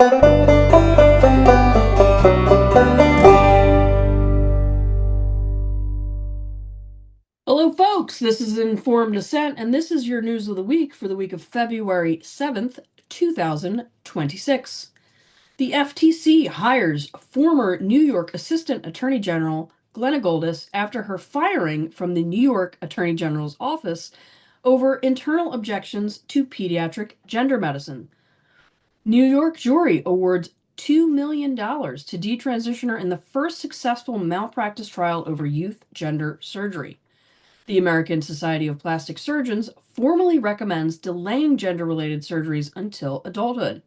Hello, folks. This is Informed Dissent, and this is your news of the week for the week of February 7th, 2026. The FTC hires former New York Assistant Attorney General Glenna Goldis after her firing from the New York Attorney General's office over internal objections to pediatric gender medicine. New York jury awards $2 million to detransitioner in the first successful malpractice trial over youth gender surgery. The American Society of Plastic Surgeons formally recommends delaying gender-related surgeries until adulthood.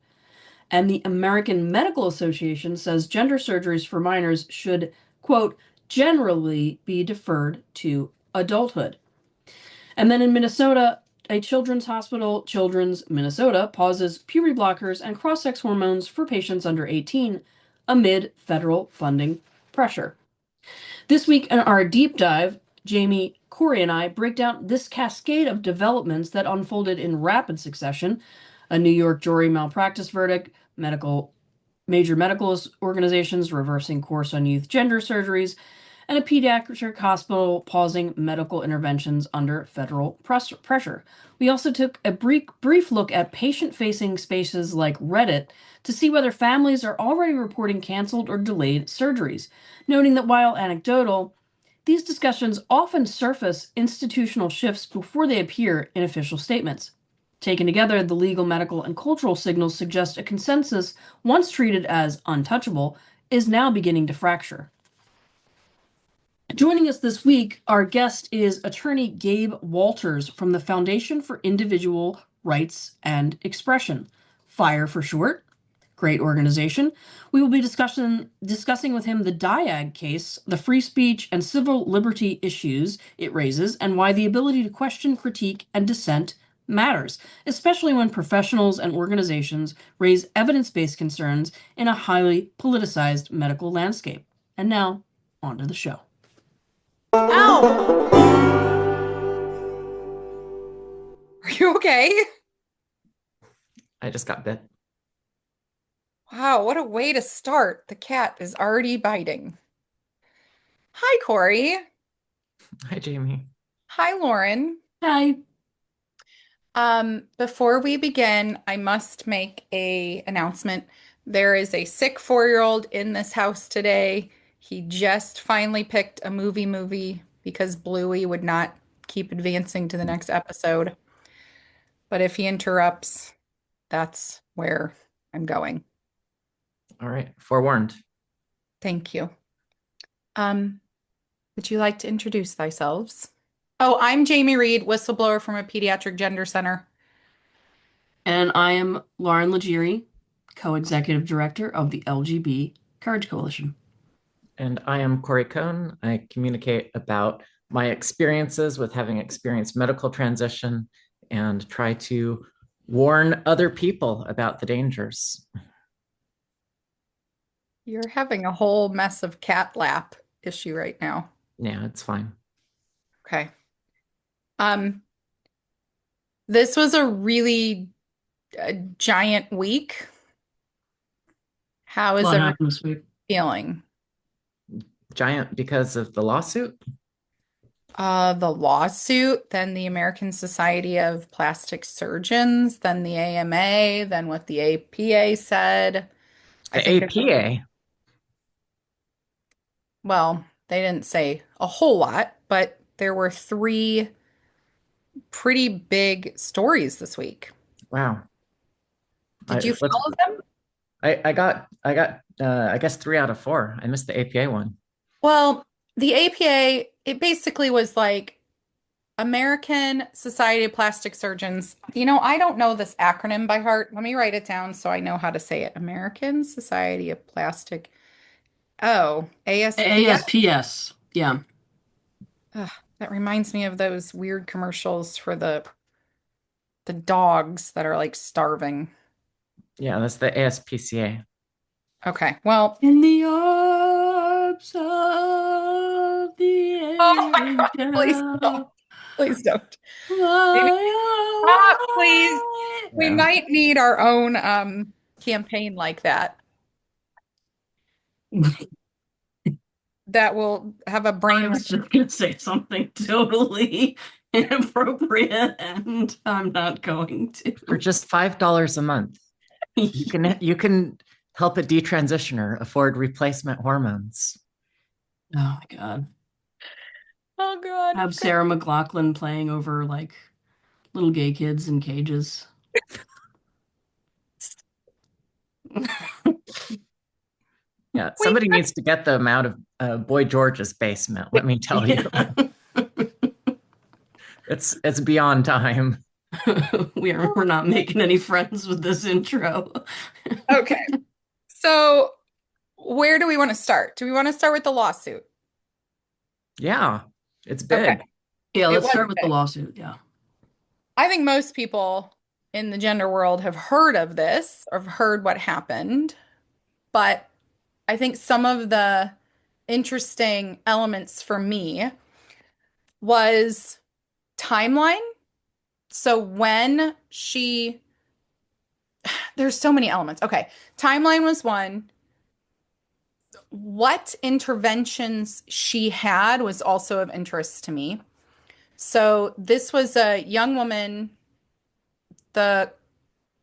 And the American Medical Association says gender surgeries for minors should, quote, generally be deferred to adulthood. And then in Minnesota, a children's hospital, Children's Minnesota, pauses puberty blockers and cross-sex hormones for patients under 18 amid federal funding pressure. This week in our deep dive, Jamie, Corey, and I break down this cascade of developments that unfolded in rapid succession: a New York jury malpractice verdict, major medical organizations reversing course on youth gender surgeries, and a pediatric hospital pausing medical interventions under federal pressure. We also took a brief look at patient-facing spaces like Reddit to see whether families are already reporting canceled or delayed surgeries, noting that while anecdotal, these discussions often surface institutional shifts before they appear in official statements. Taken together, the legal, medical, and cultural signals suggest a consensus, once treated as untouchable, is now beginning to fracture. Joining us this week, our guest is attorney Gabe Walters from the Foundation for Individual Rights and Expression, FIRE for short. Great organization. We will be discussing with him the Diag case, the free speech and civil liberty issues it raises, and why the ability to question, critique, and dissent matters, especially when professionals and organizations raise evidence-based concerns in a highly politicized medical landscape. And now, on to the show. Ow! Are you okay? I just got bit. Wow, what a way to start. The cat is already biting. Hi, Corey. Hi, Jamie. Hi, Lauren. Hi. Before we begin, I must make a announcement. There is a sick 4-year-old in this house today. He just finally picked a movie because Bluey would not keep advancing to the next episode. But if he interrupts, that's where I'm going. All right, forewarned. Thank you. Would you like to introduce thyselves? Oh, I'm Jamie Reed, whistleblower from a pediatric gender center. And I am Lauren Legere, co-executive director of the LGB Courage Coalition. And I am Corey Cohn. I communicate about my experiences with having experienced medical transition and try to warn other people about the dangers. You're having a whole mess of cat lap issue right now. Yeah, it's fine. Okay. This was a really giant week. How is What everyone happened this week? feeling? Giant because of the lawsuit? The lawsuit, then the American Society of Plastic Surgeons, then the AMA, then what the APA said. The APA? Well, they didn't say a whole lot, but there were 3 pretty big stories this week. Wow. Did you follow them? I got I guess 3 out of 4. I missed the APA one. Well, the APA, it basically was like American Society of Plastic Surgeons. I don't know this acronym by heart. Let me write it down so I know how to say it. American Society of Plastic. Oh, ASPS. ASPS. Yeah. Ugh, that reminds me of those weird commercials for the dogs that are like starving. Yeah, that's the ASPCA. Okay, well, In the arms of the oh my God, please angel. don't. Please don't. Fly Maybe, please. We Yeah. might need our own campaign like that that will have a I brain. was just gonna say something totally inappropriate, and I'm not going For to. just $5 a month, you can help a detransitioner afford replacement hormones. Oh my God. Oh God. Have Sarah McLachlan playing over like little gay kids in cages. Yeah, We somebody needs to get them out of Boy George's basement. Let me tell you, Yeah. it's beyond time. We're not making any friends with this intro. Okay. So where do we want to start? Do we want to start with the lawsuit? Yeah, it's Okay. big. Yeah, It let's was start with the big. lawsuit. Yeah. I think most people in the gender world have heard of this or have heard what happened, but I think some of the interesting elements for me was timeline. So there's so many elements. Okay. Timeline was one. What interventions she had was also of interest to me. So this was a young woman. The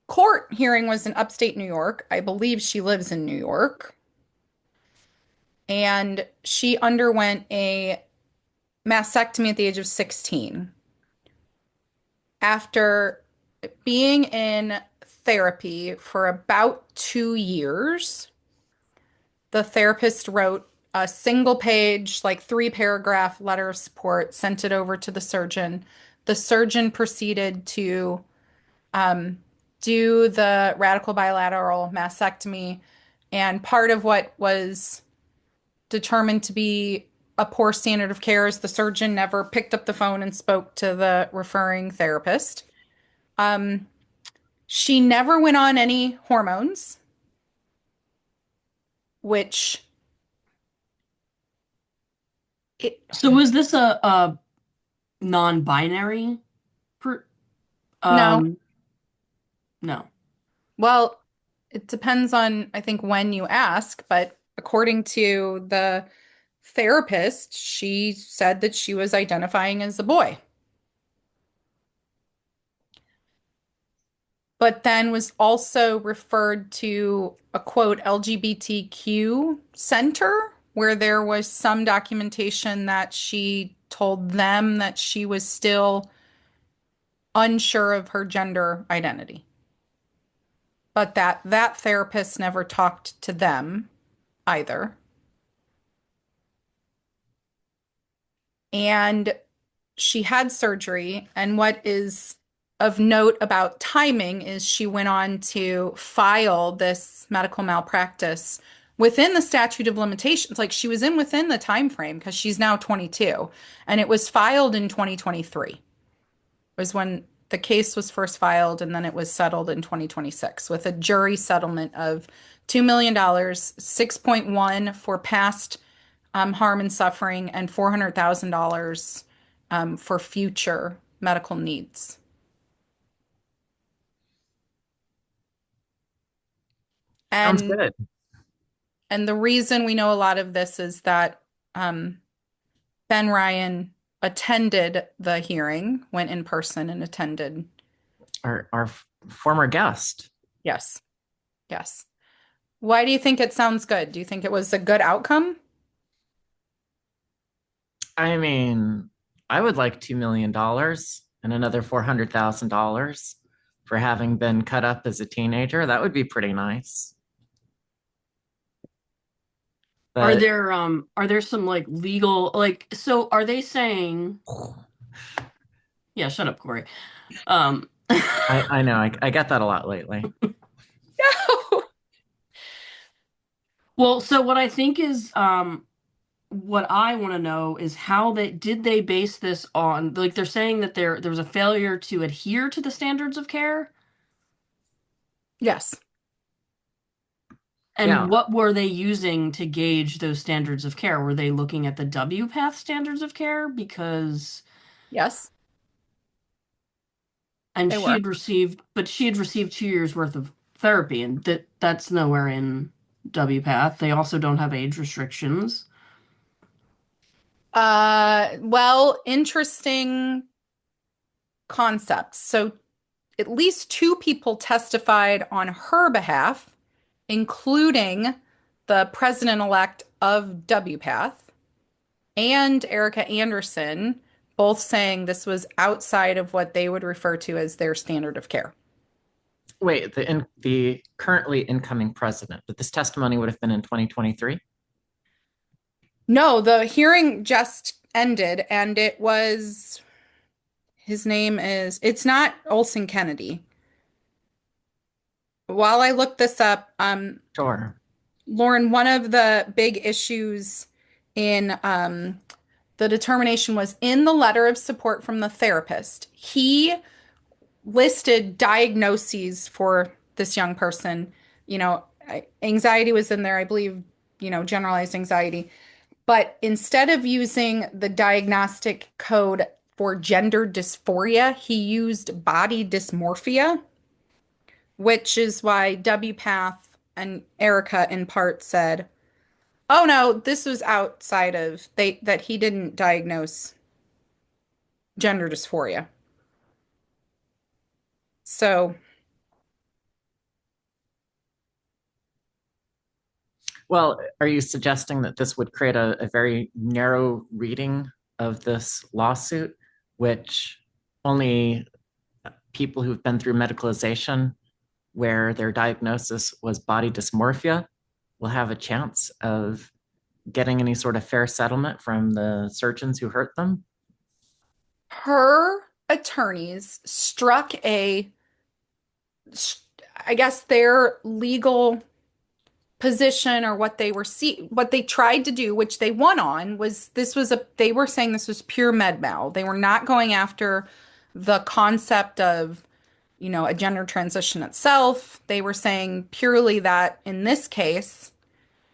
court hearing was in upstate New York. I believe she lives in New York. And she underwent a mastectomy at the age of 16. After being in therapy for about 2 years, the therapist wrote a single page, like 3 paragraph letter of support, sent it over to the surgeon. The surgeon proceeded to um, do the radical bilateral mastectomy. And part of what was determined to be a poor standard of care is the surgeon never picked up the phone and spoke to the referring therapist. Um, she never went on any hormones, which it So was this a non-binary per no. um no. Well, it depends on, I think, when you ask, but according to the therapist, she said that she was identifying as a boy, but then was also referred to a quote LGBTQ center where there was some documentation that she told them that she was still unsure of her gender identity, but that therapist never talked to them either. And she had surgery. And what is of note about timing is she went on to file this medical malpractice within the statute of limitations. Like she was in within the time frame because she's now 22. And it was filed in 2023, was when the case was first filed, and then it was settled in 2026 with a jury settlement of $2 million, 6.1 for past harm and suffering, and $400,000 for future medical needs. Sounds And good. and the reason we know a lot of this is that um, Ben Ryan attended the hearing, went in person and attended. Our former guest. Yes, yes. Why do you think it sounds good? Do you think it was a good outcome? I mean, I would like $2 million and another $400,000 for having been cut up as a teenager. That would be pretty nice. But Are there some like legal like so are they saying yeah, shut up, Corey. Um I know I get that a lot lately. No. well, so what I think is what I want to know is how they base this on like they're saying that there was a failure to adhere to the standards of care, Yes, Yeah, and what were they using to gauge those standards of care? Were they looking at the W path standards of care? Because yes, and they she were. had received but she had received 2 years worth of therapy, and that's nowhere in WPATH. They also don't have age restrictions. Well, interesting concepts. So at least two people testified on her behalf, including the president-elect of WPATH and Erica Anderson, both saying this was outside of what they would refer to as their standard of care. Wait, the currently incoming president, but this testimony would have been in 2023? No, the hearing just ended, and it was his name is, it's not Olson Kennedy. While I look this up, Sure. Lauren, one of the big issues in the determination was in the letter of support from the therapist. He listed diagnoses for this young person. You know, anxiety was in there, I believe, generalized anxiety. But instead of using the diagnostic code for gender dysphoria, he used body dysmorphia, which is why WPATH and Erica in part said, "Oh no, this was outside of that he didn't diagnose gender dysphoria." So, Well, are you suggesting that this would create a very narrow reading of this lawsuit, which only people who've been through medicalization where their diagnosis was body dysmorphia will have a chance of getting any sort of fair settlement from the surgeons who hurt them? her attorneys struck I guess their legal position or what they tried to do, which they won on, was they were saying this was pure med mal. They were not going after the concept of, a gender transition itself. They were saying purely that in this case,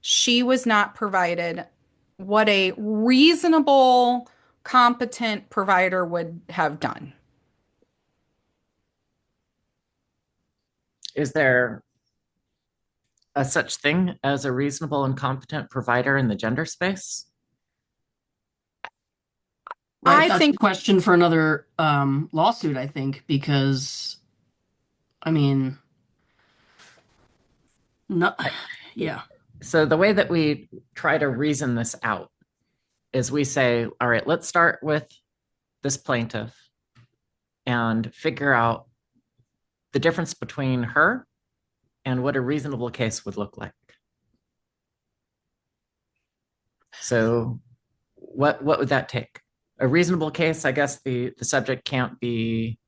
she was not provided what a reasonable, competent provider would have done. Is there a such thing as a reasonable and competent provider in the gender space? Right. I That's think a question for another lawsuit, I think, because I mean, no, yeah. So the way that we try to reason this out is we say, all right, let's start with this plaintiff and figure out the difference between her and what a reasonable case would look like. So what would that take? A reasonable case, I guess the subject can't be,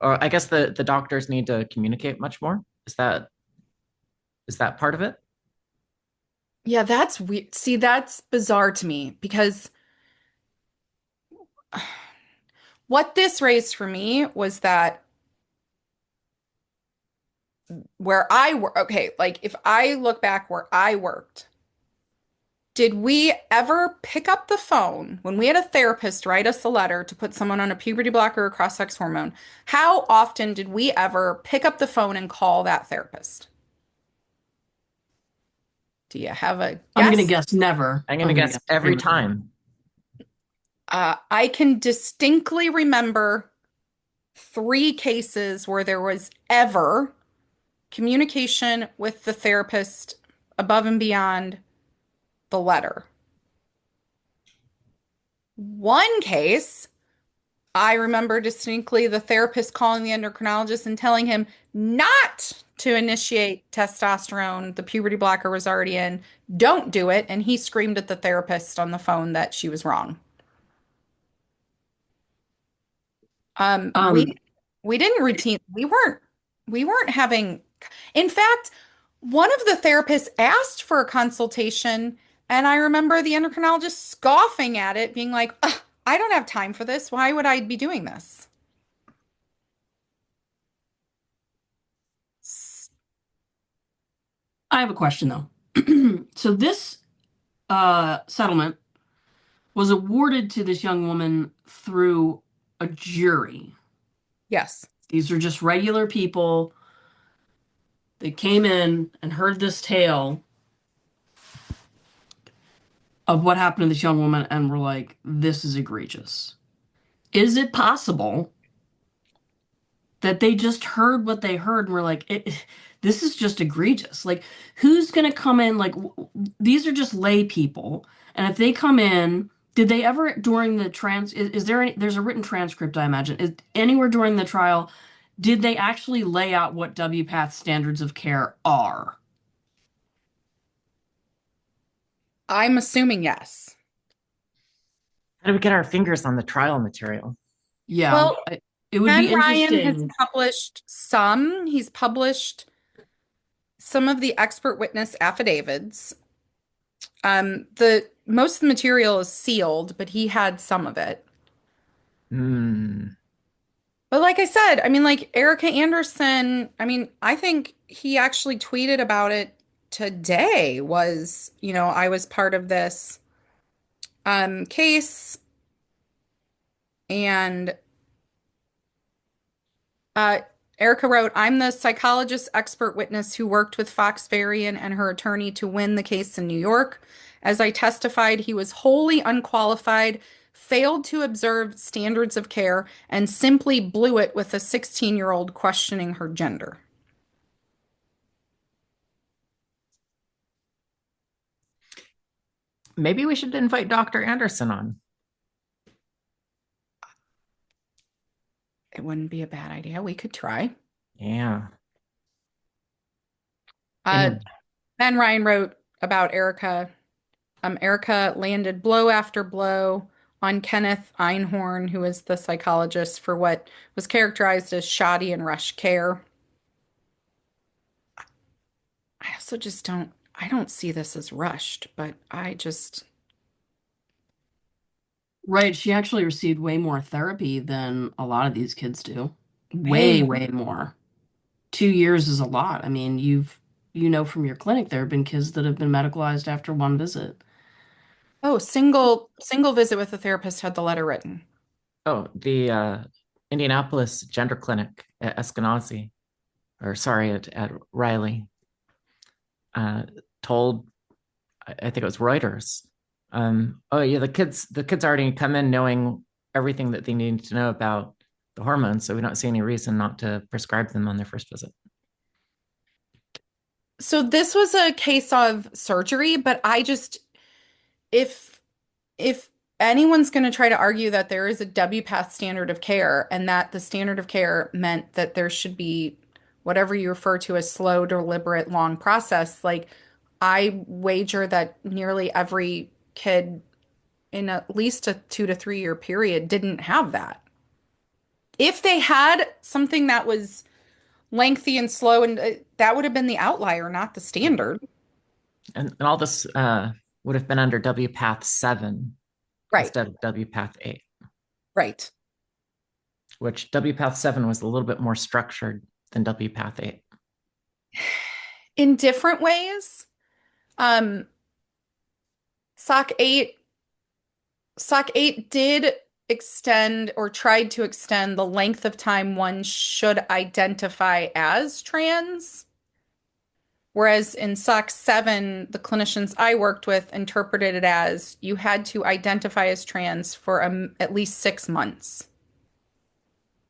or I guess the doctors need to communicate much more. Is that part of it? Yeah, that's weird. See, that's bizarre to me because what this raised for me was that where I work, okay, like if I look back where I worked, did we ever pick up the phone when we had a therapist write us a letter to put someone on a puberty blocker or cross-sex hormone? How often did we ever pick up the phone and call that therapist? Do you have a I'm gonna guess? guess never. I'm going I'm to gonna guess guess every never. time. I can distinctly remember three cases where there was ever communication with the therapist above and beyond the letter. One case, I remember distinctly the therapist calling the endocrinologist and telling him not to initiate testosterone. The puberty blocker was already in. Don't do it. And he screamed at the therapist on the phone that she was wrong. Um, we Um, we didn't routine. We weren't having. In fact, one of the therapists asked for a consultation, and I remember the endocrinologist scoffing at it, being like, "Ugh, I don't have time for this. Why would I be doing this?" S- I have a question though. So this settlement was awarded to this young woman through a jury. Yes. These are just regular people. They came in and heard this tale of what happened to this young woman and were like, this is egregious. Is it possible that they just heard what they heard and were like, this is just egregious? Like, who's going to come in? Like, these are just lay people. And if they come in, did they ever during the is there there's a written transcript, I imagine. Is anywhere during the trial, did they actually lay out what WPATH standards of care are? I'm assuming yes. How do we get our fingers on the trial material? Yeah, Well, it would Ben be Ryan has interesting. published some. He's published some of the expert witness affidavits. The most of the material is sealed, but he had some of it. Hmm. But like I said, I mean, like Erica Anderson, I mean, I think he actually tweeted about it today was, I was part of this case and uh Erica wrote, I'm the psychologist expert witness who worked with Fox Varian and her attorney to win the case in New York. As I testified, he was wholly unqualified, failed to observe standards of care, and simply blew it with a 16-year-old questioning her gender. Maybe we should invite Dr. Anderson on. It wouldn't be a bad idea. We could try. Yeah. Uh, Anyway, Ben Ryan wrote about Erica. Erica landed blow after blow on Kenneth Einhorn, who is the psychologist, for what was characterized as shoddy and rush care. I also just I don't see this as rushed, but I just, Right, she actually received way more therapy than a lot of these kids do. way Way, way more. 2 years is a lot. I mean, you know from your clinic there have been kids that have been medicalized after one visit. Oh, single visit with a therapist had the letter written. oh, the Indianapolis Gender Clinic at Eskenazi, or sorry, at Riley, uh, told, I think it was Reuters. Oh yeah, the kids already come in knowing everything that they need to know about the hormones, so we don't see any reason not to prescribe them on their first visit. So this was a case of surgery, but I just, if if anyone's going to try to argue that there is a WPATH standard of care and that the standard of care meant that there should be whatever you refer to as slow, deliberate, long process, like I wager that nearly every kid in at least a 2 to 3 year period didn't have that. If they had something that was lengthy and slow, and that would have been the outlier, not the standard. And all this would have been under WPATH 7 Right, instead of WPATH 8, right. which WPATH 7 was a little bit more structured than WPATH 8. In different ways. Um, SOC 8, SOC 8 did extend or tried to extend the length of time one should identify as trans. Whereas in SOC 7, the clinicians I worked with interpreted it as you had to identify as trans for at least 6 months.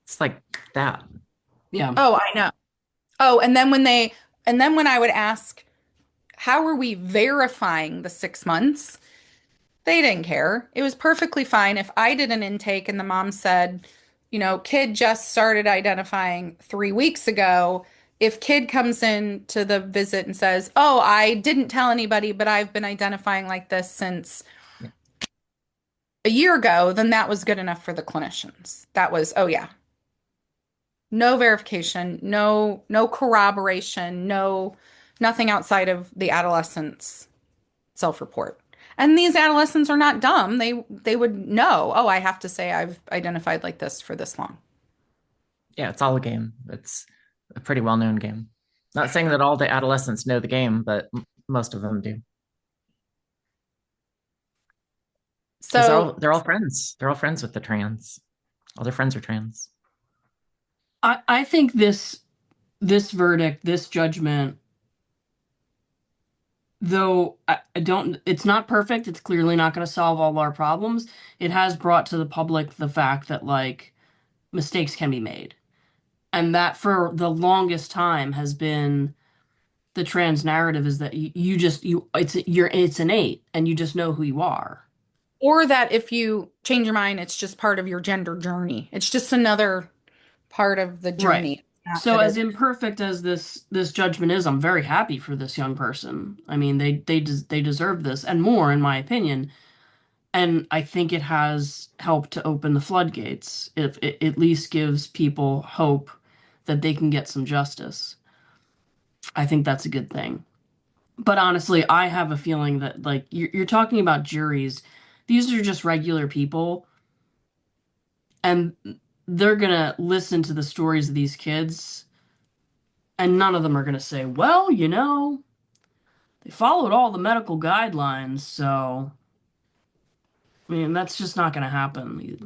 It's like that. Yeah. Oh, I know. Oh, and then when I would ask, how are we verifying the 6 months? They didn't care. It was perfectly fine if I did an intake and the mom said, kid just started identifying 3 weeks ago. If kid comes in to the visit and says, oh, I didn't tell anybody, but I've been identifying like this since a year ago, then that was good enough for the clinicians. That was, oh yeah, no verification, no corroboration, nothing outside of the adolescent's self-report. And these adolescents are not dumb. They would know, oh, I have to say I've identified like this for this long. Yeah, it's all a game. It's a pretty well-known game. Not saying that all the adolescents know the game, but most of them do. Because they're So, all they're all friends. They're all friends with the trans. All their friends are trans. I think this this verdict, this judgment, though I don't, it's not perfect. It's clearly not going to solve all our problems. It has brought to the public the fact that like mistakes can be made. And that for the longest time has been the trans narrative is that you just it's innate and you just know who you are. Or that if you change your mind, it's just part of your gender journey. It's just another part of the Right. journey. It's not So that as it, imperfect as this judgment is, I'm very happy for this young person. I mean, they deserve this and more, in my opinion. And I think it has helped to open the floodgates. If it at least gives people hope that they can get some justice. I think that's a good thing. But honestly, I have a feeling that like you're talking about juries. These are just regular people, and they're gonna listen to the stories of these kids, and none of them are gonna say, "Well, they followed all the medical guidelines." So, I mean, that's just not gonna happen.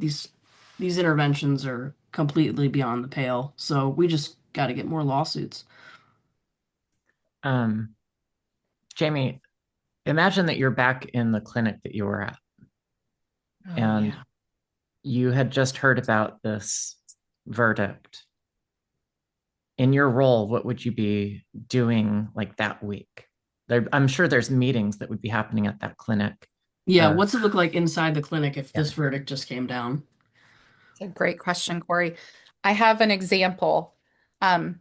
These interventions are completely beyond the pale. So we just got to get more lawsuits. Um, Jamie, imagine that you're back in the clinic that you were at, Oh and yeah. you had just heard about this verdict. In your role, what would you be doing like that week? I'm sure there's meetings that would be happening at that clinic. Yeah, Uh, what's it look like inside the clinic if yeah. this verdict just came down? it's a great question, Corey. I have an example. Um,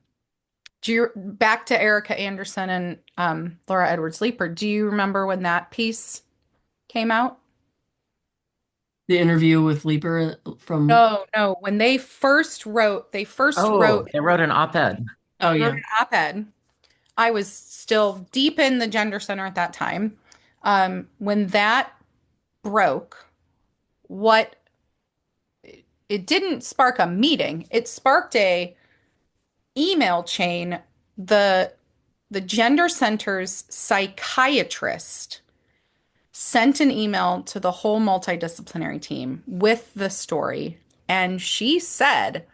do you back to Erica Anderson and Laura Edwards Leeper? Do you remember when that piece came out? The interview with Leaper from. No, no. When they first wrote Oh, they wrote an op-ed. Oh wrote yeah. an op-ed. I was still deep in the gender center at that time. When that broke, what it didn't spark a meeting, it sparked a email chain. The the gender center's psychiatrist sent an email to the whole multidisciplinary team with the story, and she said,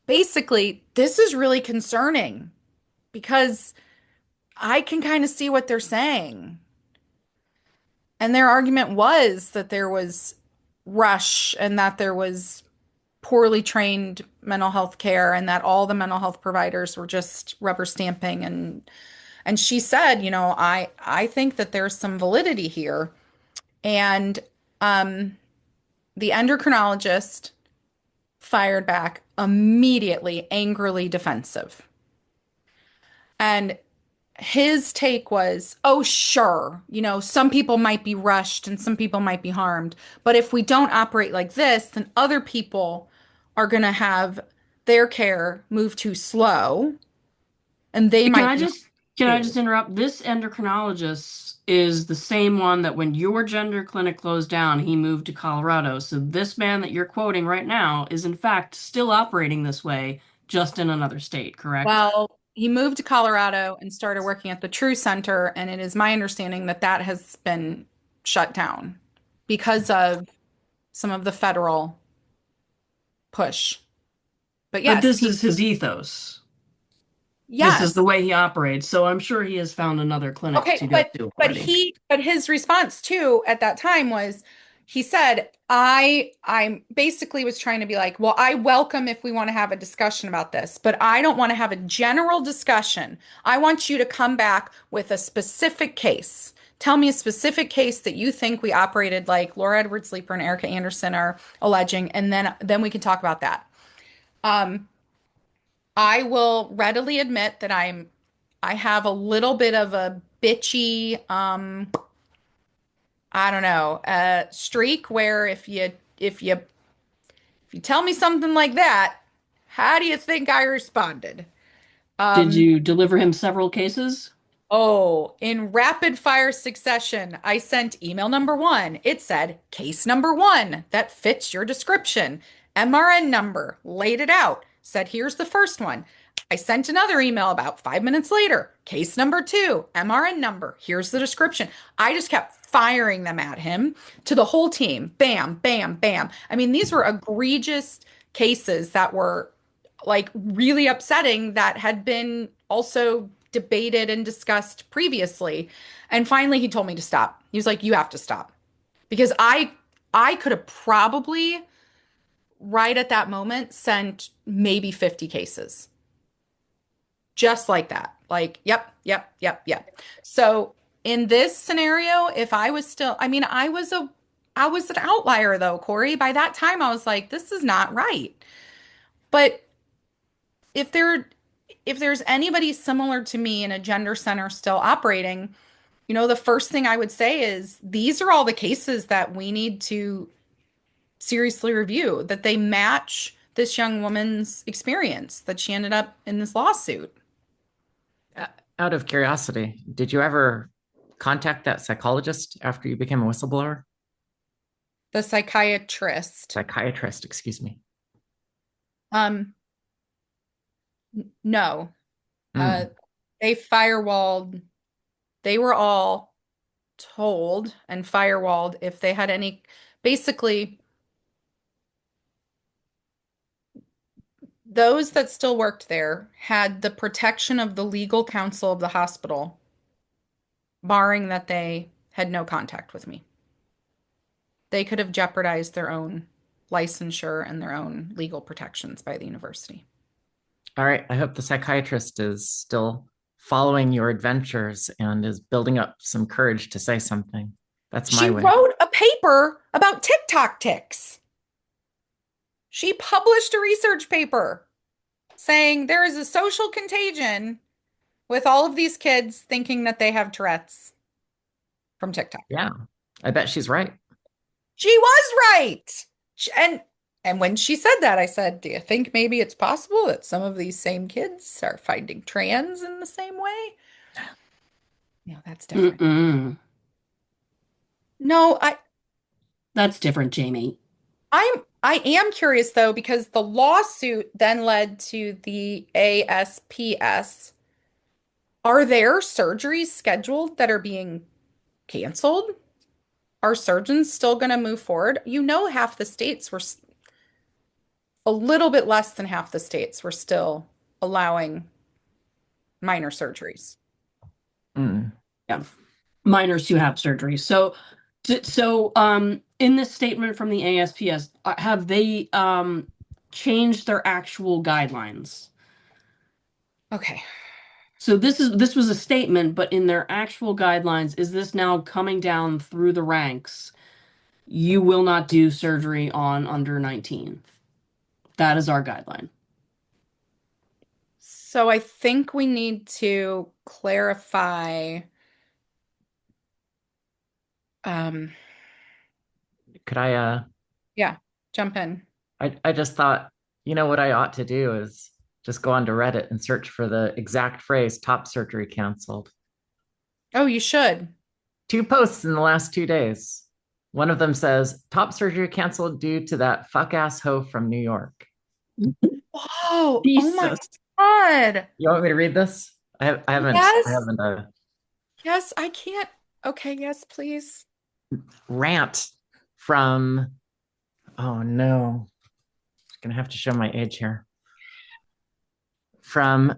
basically, this is really concerning because I can kind of see what they're saying. And their argument was that there was rush and that there was poorly trained mental health care and that all the mental health providers were just rubber stamping and she said, I think that there's some validity here. And um the endocrinologist fired back immediately, angrily defensive. And his take was, oh, sure, some people might be rushed and some people might be harmed. But if we don't operate like this, then other people are going to have their care move too slow and they Can might I be just can I harmed just too. interrupt? This endocrinologist is the same one that when your gender clinic closed down, he moved to Colorado. So this man that you're quoting right now is in fact still operating this way, just in another state, correct? Well, he moved to Colorado and started working at the True Center, and it is my understanding that that has been shut down because of some of the federal push. But But yes, this he is his ethos. This is the yes. way he operates. So I'm sure he has found another clinic Okay, to go but to but already. he but his response too at that time was he said, I basically was trying to be like, well, I welcome if we want to have a discussion about this, but I don't want to have a general discussion. I want you to come back with a specific case. Tell me a specific case that you think we operated like Laura Edwards Leeper and Erica Anderson are alleging, and then we can talk about that. Um, I will readily admit that I have a little bit of a bitchy, I don't know, streak where if you tell me something like that, how do you think I responded? Did Um, you deliver him several cases? Oh, in rapid fire succession, I sent email number one. It said case number one that fits your description. MRN number, laid it out, said here's the first one. I sent another email about 5 minutes later. Case number two, MRN number, here's the description. I just kept firing them at him to the whole team. Bam, bam, bam. I mean, these were egregious cases that were like really upsetting that had been also debated and discussed previously. And finally he told me to stop. He was like, "You have to stop." Because I could have probably right at that moment sent maybe 50 cases. Just like that. Like, yep, yep, yep, yep. So in this scenario, if I was still, I mean, I was an outlier though, Corey. By that time, I was like, this is not right. But if there, if there's anybody similar to me in a gender center still operating, the first thing I would say is these are all the cases that we need to seriously review, that they match this young woman's experience, that she ended up in this lawsuit. Out of curiosity, did you ever contact that psychologist after you became a whistleblower? The psychiatrist. Psychiatrist, excuse me. Um, no. Uh, Mm. they firewalled. They were all told and firewalled if they had any. Basically, those that still worked there had the protection of the legal counsel of the hospital, barring that they had no contact with me. They could have jeopardized their own licensure and their own legal protections by the university. All right. I hope the psychiatrist is still following your adventures and is building up some courage to say something. That's my She way. wrote a paper about TikTok ticks. She published a research paper saying there is a social contagion with all of these kids thinking that they have Tourette's from TikTok. Yeah, I bet she's right. She was right. And when she said that, I said, "Do you think maybe it's possible that some of these same kids are finding trans in the same way?" No, that's different. Mm-mm. No, That's different, Jamie. I am curious though, because the lawsuit then led to the ASPS. Are there surgeries scheduled that are being canceled? Are surgeons still going to move forward? Half the states were a little bit less than half the states were still allowing minor surgeries. Mm. Yeah. Minors who have surgery. So, in this statement from the ASPS, have they changed their actual guidelines? Okay. So this was a statement, but in their actual guidelines, is this now coming down through the ranks? You will not do surgery on under 19. That is our guideline. So I think we need to clarify. Um, Could I yeah, jump in. I just thought, what I ought to do is just go onto Reddit and search for the exact phrase top surgery canceled. Oh, you should. 2 posts in the last 2 days. One of them says top surgery canceled due to that fuck ass hoe from New York. Whoa. Oh my Jesus. God. You want me to read this? I haven't Yes. Yes, I can't. Okay, yes, please. rant from, oh no, I'm gonna have to show my age here. From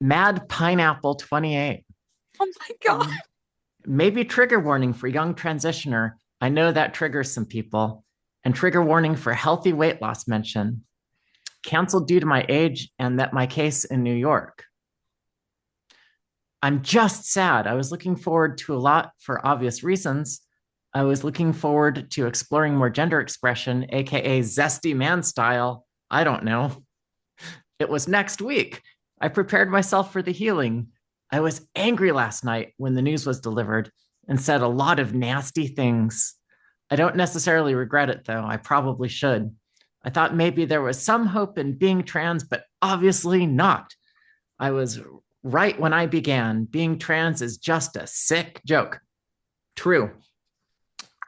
Mad Pineapple 28. Oh my God. Maybe trigger warning for young transitioner. I know that triggers some people. And trigger warning for healthy weight loss mention. Canceled due to my age and that my case in New York. I'm just sad. I was looking forward to a lot for obvious reasons. I was looking forward to exploring more gender expression, AKA zesty man style. I don't know. It was next week. I prepared myself for the healing. I was angry last night when the news was delivered and said a lot of nasty things. I don't necessarily regret it, though. I probably should. I thought maybe there was some hope in being trans, but obviously not. I was right when I began. Being trans is just a sick joke. True.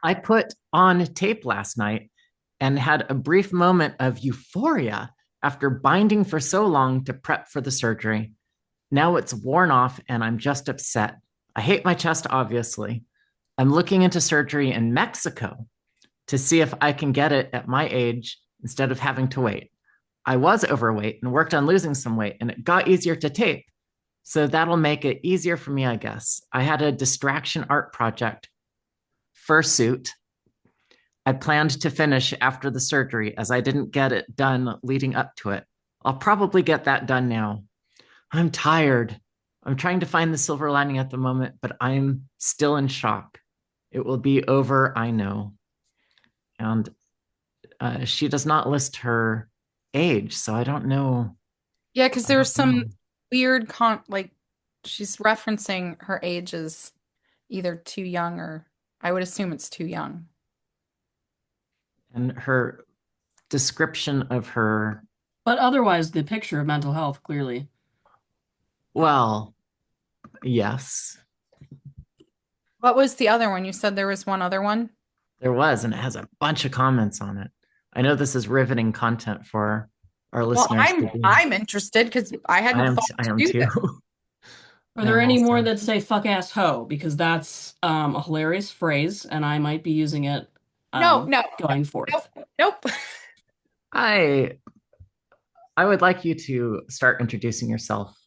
I put on tape last night and had a brief moment of euphoria after binding for so long to prep for the surgery. Now it's worn off and I'm just upset. I hate my chest, obviously. I'm looking into surgery in Mexico to see if I can get it at my age instead of having to wait. I was overweight and worked on losing some weight, and it got easier to tape. So that'll make it easier for me, I guess. I had a distraction art project fursuit I planned to finish after the surgery as I didn't get it done leading up to it. I'll probably get that done now. I'm tired. I'm trying to find the silver lining at the moment, but I'm still in shock. It will be over, I know. And she does not list her age, so I don't know. Yeah, because I there's don't some know. weird like she's referencing her age as either too young or I would assume it's too young. And her description of her, But otherwise, the picture of mental health clearly. well, yes, What was the other one? You said there was one other one? there was, and it has a bunch of comments on it. I know this is riveting content for our Well, listeners to be. I'm interested because I hadn't thought I to am do too. this. Are I there am any more also. that say fuck ass hoe? Because that's a hilarious phrase, and I might be using it No, no, going nope, forth. nope. I I would like you to start introducing yourself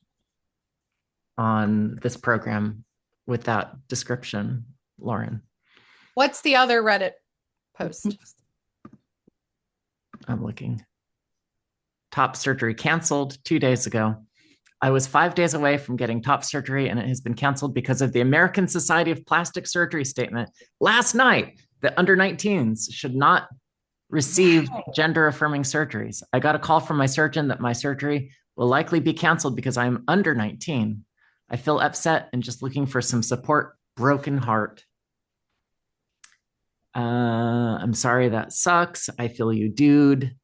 on this program with that description, Lauren. What's the other Reddit post? I'm looking. Top surgery canceled 2 days ago. I was 5 days away from getting top surgery, and it has been canceled because of the American Society of Plastic Surgery statement last night that under 19s should not receive gender affirming surgeries. I got a call from my surgeon that my surgery will likely be canceled because I'm under 19. I feel upset and just looking for some support. Broken heart. I'm sorry that sucks. I feel you, dude.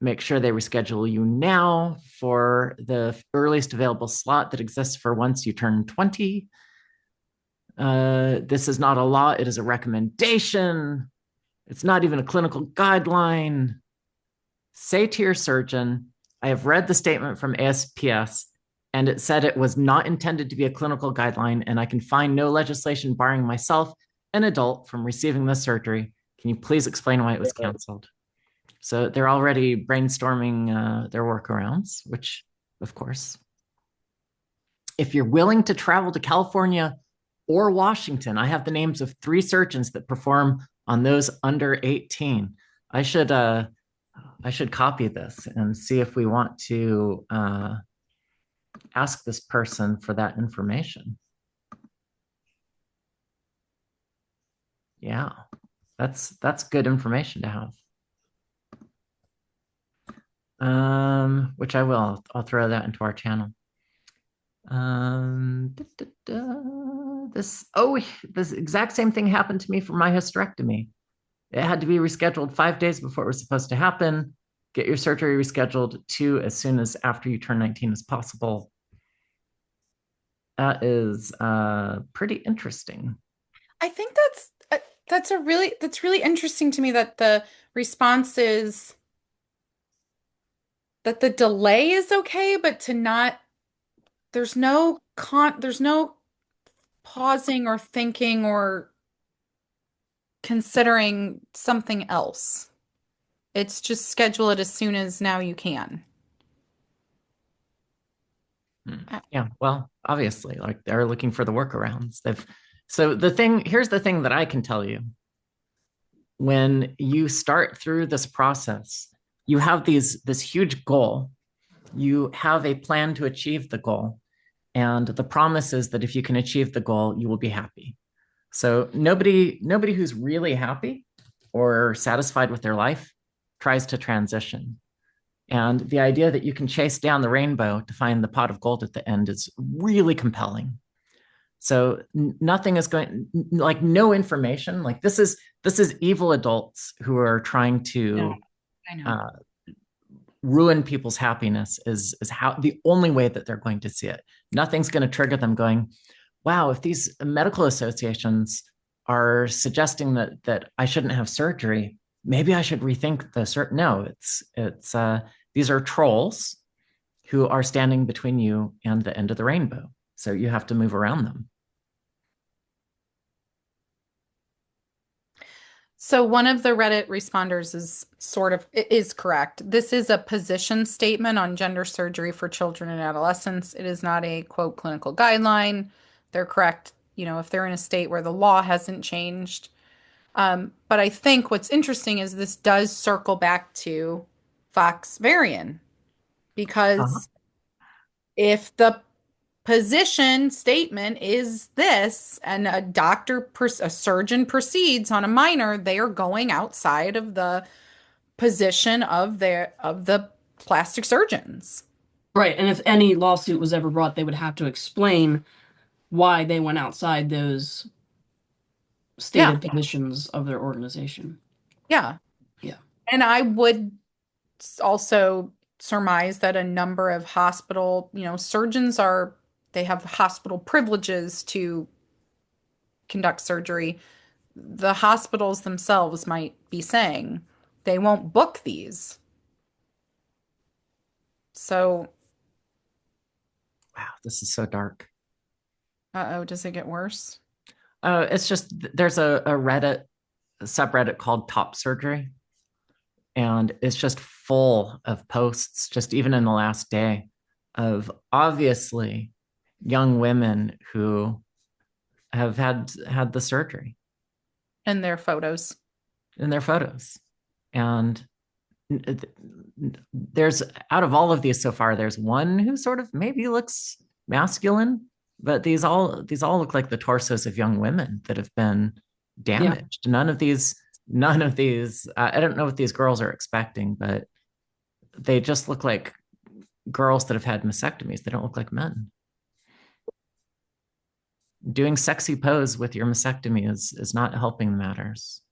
Make sure they reschedule you now for the earliest available slot that exists for once you turn 20. This is not a law, it is a recommendation. It's not even a clinical guideline. Say to your surgeon, I have read the statement from ASPS and it said it was not intended to be a clinical guideline, and I can find no legislation barring myself, an adult, from receiving this surgery. Can you please explain why it was canceled? So they're already brainstorming their workarounds, which, of course, if you're willing to travel to California or Washington, I have the names of 3 surgeons that perform on those under 18. I should copy this and see if we want to ask this person for that information. Yeah, that's good information to have. Which I will. I'll throw that into our channel. This exact same thing happened to me for my hysterectomy. It had to be rescheduled 5 days before it was supposed to happen. Get your surgery rescheduled to as soon as after you turn 19 as possible. That is pretty interesting. I think that's really interesting to me that the response is that the delay is okay, but to not there's no pausing or thinking or considering something else. It's just schedule it as soon as now you can. Yeah, well, obviously, like they're looking for the workarounds. Here's the thing that I can tell you. When you start through this process, you have this huge goal. You have a plan to achieve the goal. And the promise is that if you can achieve the goal, you will be happy. So nobody who's really happy or satisfied with their life tries to transition. And the idea that you can chase down the rainbow to find the pot of gold at the end is really compelling. So nothing is going, like no information, like this is evil adults who are trying to I know. ruin people's happiness is how the only way that they're going to see it. Nothing's going to trigger them going, wow, if these medical associations are suggesting that I shouldn't have surgery, maybe I should rethink the certain. No, it's these are trolls who are standing between you and the end of the rainbow. So you have to move around them. So one of the Reddit responders is correct. This is a position statement on gender surgery for children and adolescents. It is not a quote clinical guideline. They're correct, if they're in a state where the law hasn't changed. But I think what's interesting is this does circle back to Fox Varian Uh-huh. because if the position statement is this and a surgeon proceeds on a minor, they are going outside of the position of the plastic surgeons. Right. And if any lawsuit was ever brought, they would have to explain why they went outside those Yeah, stated positions of their organization. yeah. Yeah. And I would also surmise that a number of surgeons they have hospital privileges to conduct surgery. The hospitals themselves might be saying they won't book these. So, Wow, this is so dark. uh-oh, does it get worse? It's just there's a Reddit subreddit called Top Surgery, and it's just full of posts, just even in the last day, of obviously young women who have had the surgery In their photos. in their photos. And there's out of all of these so far, there's one who sort of maybe looks masculine, but these all look like the torsos of young women that have been Yeah. damaged. None of these, I don't know what these girls are expecting, but they just look like girls that have had mastectomies. They don't look like men. Doing sexy pose with your mastectomy is not helping matters.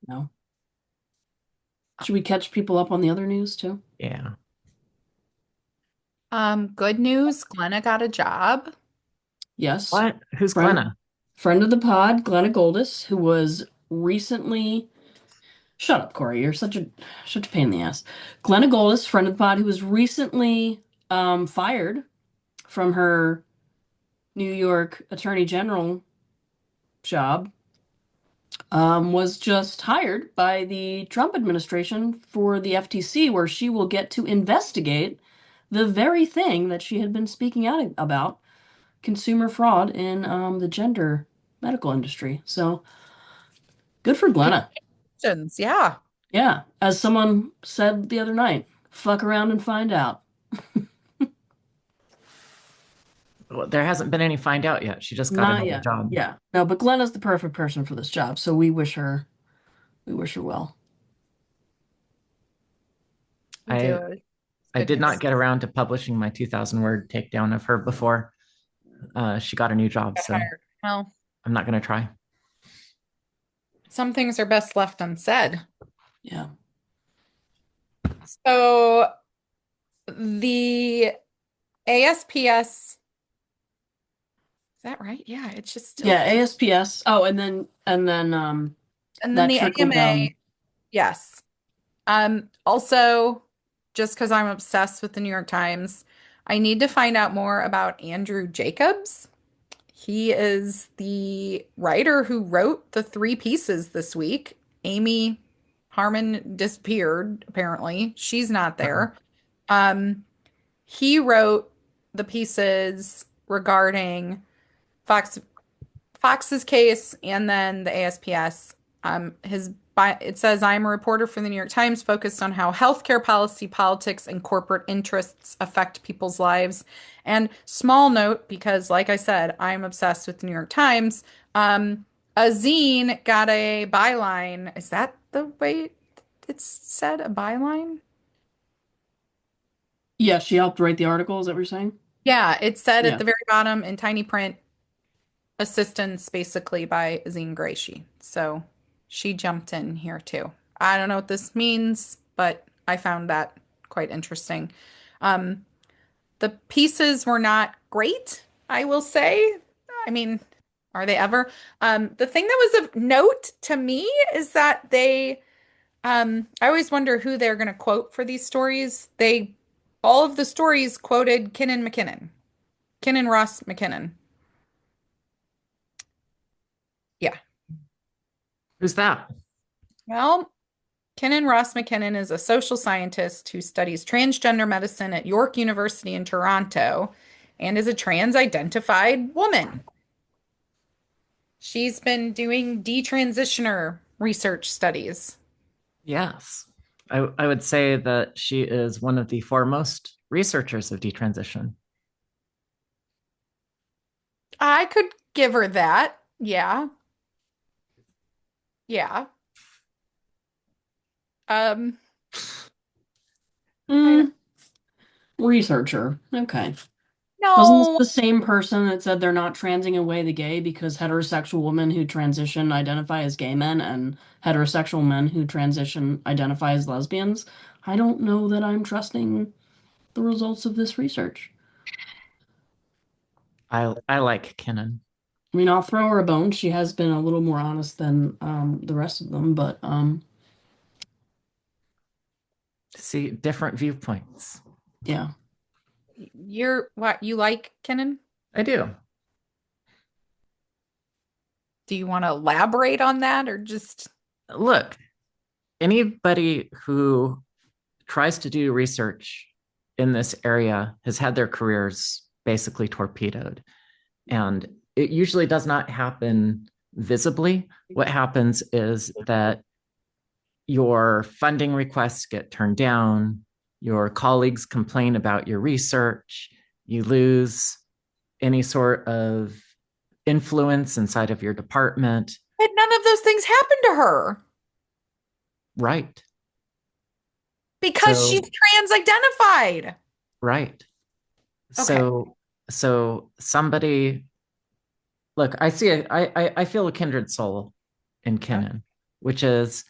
No. Should we catch people up on the other news too? Yeah. Good news, Glenna got a job. Yes. What? Who's Friend Glenna? friend of the pod, Glenna Goldis, who was recently shut up, Corey. You're such a pain in the ass. Glenna Goldis, friend of the pod, who was recently fired from her New York Attorney General job, was just hired by the Trump administration for the FTC, where she will get to investigate the very thing that she had been speaking out about, consumer fraud in the gender medical industry. So good for Glenna. Congratulations. Yeah. Yeah, as someone said the other night, fuck around and find out. Well, there hasn't been any find out yet. She just got Not another yet. job. Yeah. No, but Glenna's the perfect person for this job, so we wish her well. We do. I It's I good did not news. get around to publishing my 2,000 word takedown of her before she got a new job, Got so hired. Well, I'm not going to try. some things are best left unsaid. Yeah. So the ASPS, is that right? Yeah, it's just still. Yeah, ASPS. Oh, and then And then that the trickled AMA, down. yes. Also, just because I'm obsessed with the New York Times, I need to find out more about Andrew Jacobs. He is the writer who wrote the three pieces this week. Amy Harmon disappeared, apparently. She's not Uh-oh. there. Um, he wrote the pieces regarding Fox Fox's case and then the ASPS. It says I'm a reporter for the New York Times focused on how healthcare policy, politics, and corporate interests affect people's lives. And small note, because like I said, I'm obsessed with the New York Times. A zine got a byline. Is that the way it's said? A byline? Yeah, she helped write the article, is that what you're saying? Yeah, it said at Yeah. the very bottom in tiny print, assistance basically by Azine Gracie. So she jumped in here too. I don't know what this means, but I found that quite interesting. Um, the pieces were not great, I will say. I mean, are they ever? The thing that was of note to me is that I always wonder who they're going to quote for these stories. All of the stories quoted Kinnan McKinnon, Kinnan Ross McKinnon. Yeah. Who's that? Well, Kinnan Ross McKinnon is a social scientist who studies transgender medicine at York University in Toronto and is a trans-identified woman. She's been doing detransitioner research studies. Yes. I would say that she is one of the foremost researchers of detransition. I could give her that. Yeah. Yeah. Um, I Mm, researcher. Okay. Wasn't this no. the same person that said they're not transing away the gay because heterosexual women who transition identify as gay men and heterosexual men who transition identify as lesbians? I don't know that I'm trusting the results of this research. I like Kinnan. I mean, I'll throw her a bone. She has been a little more honest than the rest of them, but See different viewpoints. yeah. You're what you like, Kenan? I do. Do you want to elaborate on that or just Look, anybody who tries to do research in this area has had their careers basically torpedoed. And it usually does not happen visibly. What happens is that your funding requests get turned down, your colleagues complain about your research, you lose any sort of influence inside of your department. but none of those things happened to her Right. because she's So, trans-identified. right. Okay. So somebody, look, I feel a kindred soul in Yeah. Kinnan, which is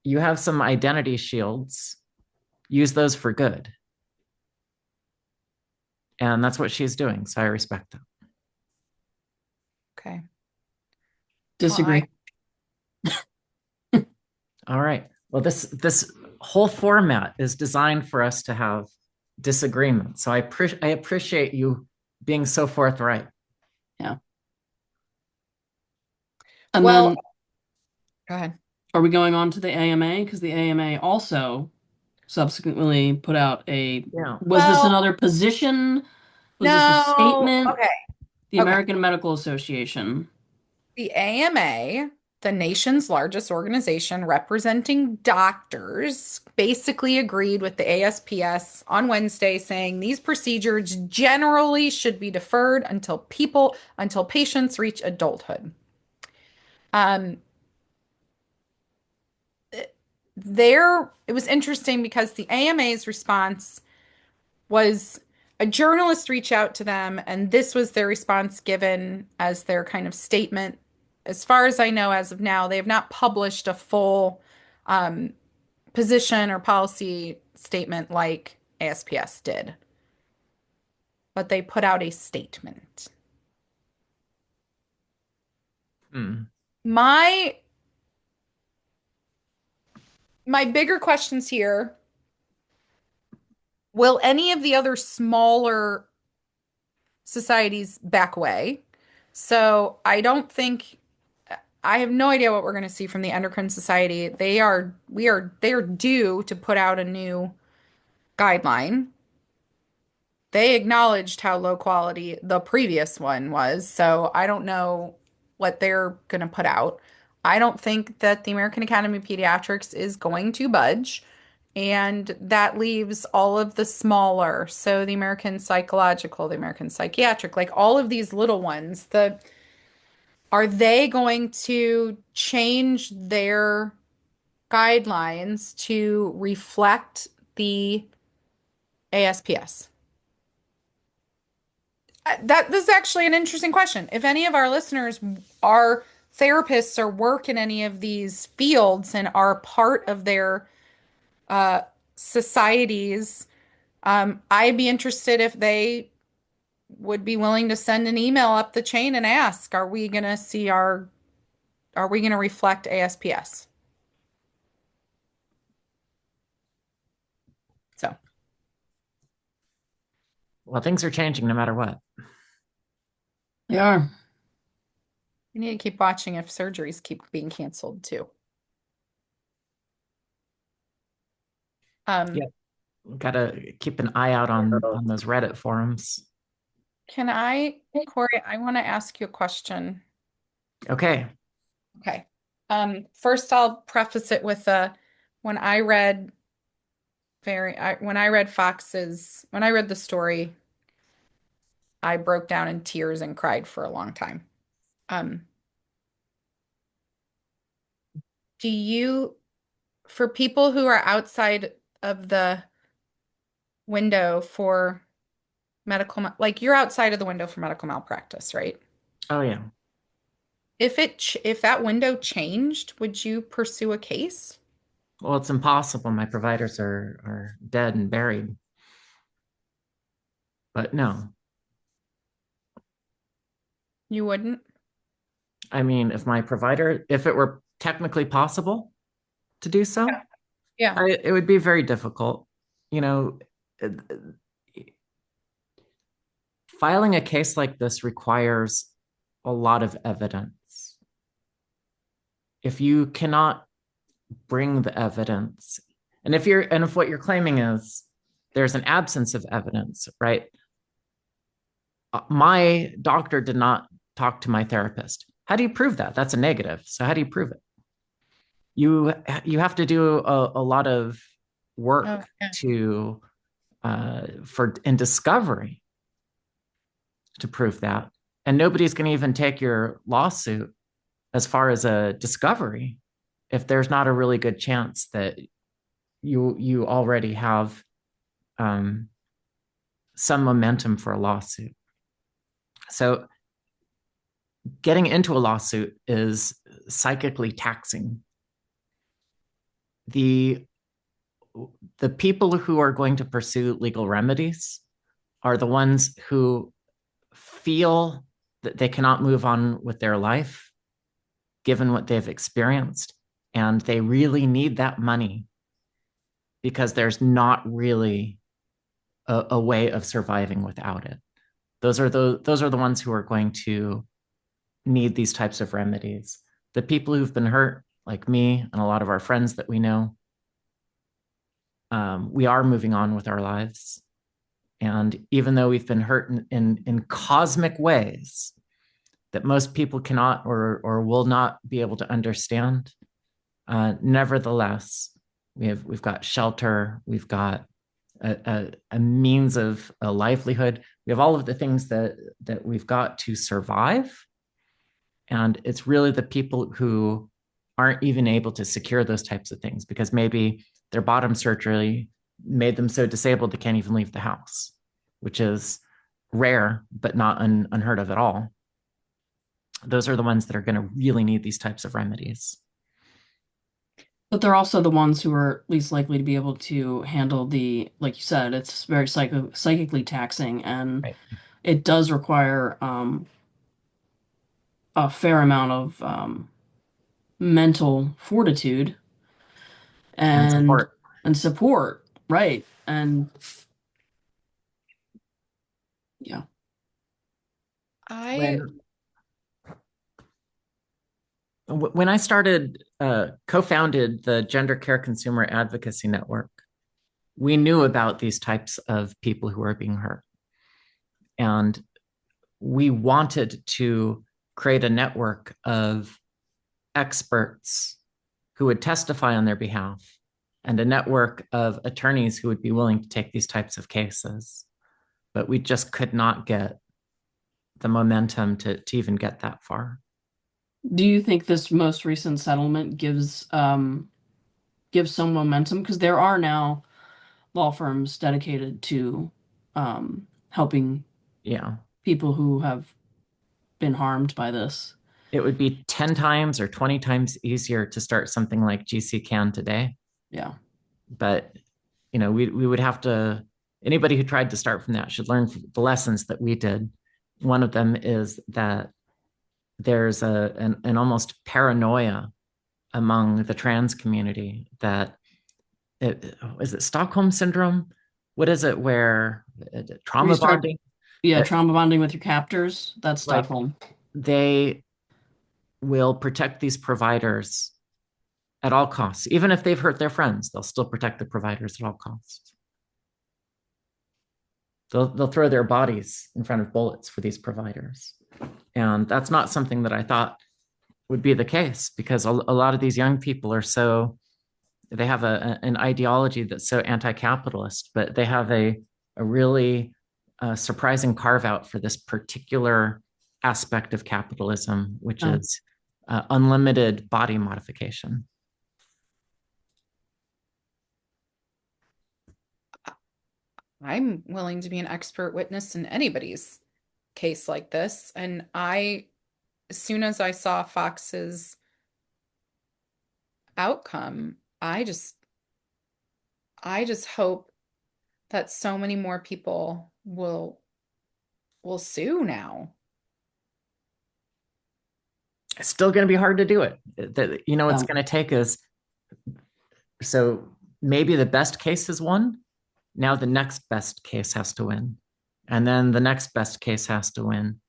you have some identity shields, use those for good. And that's what she's doing. So I respect that. Okay. Well, I Disagree. All right. Well, this whole format is designed for us to have disagreement. So I appreciate you being so forthright. Yeah. And well, then go ahead. are we going on to the AMA? Because the AMA also subsequently put out a, Yeah. was this Well, another position? Was this a no. statement? Okay. The Okay. American Medical Association. The AMA, the nation's largest organization representing doctors, basically agreed with the ASPS on Wednesday, saying these procedures generally should be deferred until patients reach adulthood. Um, it was interesting because the AMA's response was a journalist reached out to them, and this was their response given as their kind of statement. As far as I know, as of now, they have not published a full um, position or policy statement like ASPS did, but they put out a statement. Hmm. My my bigger questions here, will any of the other smaller societies back away? So I have no idea what we're going to see from the Endocrine Society. They are due to put out a new guideline. They acknowledged how low quality the previous one was, so I don't know what they're going to put out. I don't think that the American Academy of Pediatrics is going to budge, and that leaves all of the smaller, so the American Psychological, the American Psychiatric, like all of these little ones. The Are they going to change their guidelines to reflect the ASPS? This is actually an interesting question. If any of our listeners are therapists or work in any of these fields and are part of their uh, societies, I'd be interested if they would be willing to send an email up the chain and ask, are we going to reflect ASPS? So, Well, things are changing no matter what. They are. We need to keep watching if surgeries keep being canceled too. Yeah, Um, gotta keep an eye out on those Reddit forums. Corey, I want to ask you a question. Okay. Okay. First I'll preface it with when I read when I read the story, I broke down in tears and cried for a long time. Um, do you, for people who are outside of the window for like you're outside of the window for medical malpractice, right? Oh yeah. If that window changed, would you pursue a case? Well, it's impossible. My providers are dead and buried. But no. You wouldn't? I mean, if it were technically possible to do so, Yeah. it would be very difficult. You know, filing a case like this requires a lot of evidence. If you cannot bring the evidence, and if what you're claiming is there's an absence of evidence, right? My doctor did not talk to my therapist. How do you prove that? That's a negative. So how do you prove it? You have to do a lot of Oh, work yeah. to for in discovery to prove that, and nobody's going to even take your lawsuit as far as a discovery if there's not a really good chance that you already have um, some momentum for a lawsuit. So getting into a lawsuit is psychically taxing. The the people who are going to pursue legal remedies are the ones who feel that they cannot move on with their life given what they've experienced, and they really need that money because there's not really a way of surviving without it. Those are the ones who are going to need these types of remedies. The people who've been hurt, like me and a lot of our friends that we know, we are moving on with our lives. And even though we've been hurt in cosmic ways that most people cannot or will not be able to understand, nevertheless, we've got shelter, we've got a means of a livelihood. We have all of the things that we've got to survive. And it's really the people who aren't even able to secure those types of things because maybe their bottom surgery made them so disabled they can't even leave the house, which is rare, but not unheard of at all. Those are the ones that are going to really need these types of remedies. But they're also the ones who are least likely to be able to handle like you said, it's very psychically taxing, and Right. it does require a fair amount of mental fortitude And and support. support, right? And yeah. I When when I started co-founded the Gender Care Consumer Advocacy Network, we knew about these types of people who are being hurt. And we wanted to create a network of experts who would testify on their behalf and a network of attorneys who would be willing to take these types of cases. But we just could not get the momentum to even get that far. Do you think this most recent settlement gives some momentum? Because there are now law firms dedicated to helping Yeah. people who have been harmed by this. It would be 10 times or 20 times easier to start something like GC Can today. Yeah. But, we would have to, anybody who tried to start from that should learn the lessons that we did. One of them is that there's an almost paranoia among the trans community that is it Stockholm syndrome? What is it where Where you trauma start, bonding? yeah, Uh, trauma bonding with your captors. That's like Stockholm. they will protect these providers at all costs. Even if they've hurt their friends, they'll still protect the providers at all costs. They'll throw their bodies in front of bullets for these providers. And that's not something that I thought would be the case, because a lot of these young people are so, they have an ideology that's so anti-capitalist, but they have a really surprising carve out for this particular aspect of capitalism, which is unlimited body modification. I'm willing to be an expert witness in anybody's case like this. And as soon as I saw Fox's outcome, I just hope that so many more people will sue now. It's still going to be hard to do it. It's going to take us. So maybe the best case is won. Now the next best case has to win. And then the next best case has to win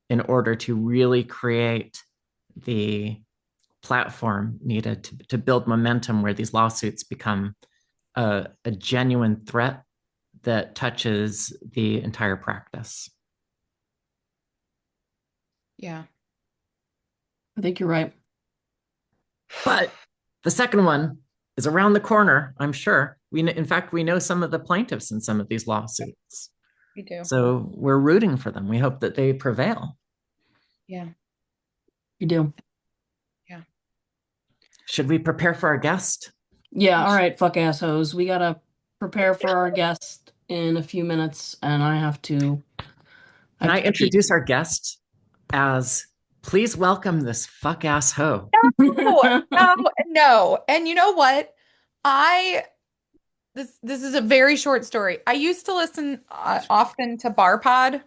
in order to really create the platform needed to build momentum where these lawsuits become a genuine threat that touches the entire practice. Yeah. I think you're right. But the second one is around the corner, I'm sure. In fact, we know some of the plaintiffs in some of these lawsuits. We do. So we're rooting for them. We hope that they prevail. Yeah. You do. Yeah. Should we prepare for our guest? Yeah, all right, fuck assholes. We gotta prepare for our guest in a few minutes, and I have to. Can I introduce our guest as, please welcome this fuck ass hoe? No. And you know what? This is a very short story. I used to listen often to Bar Pod.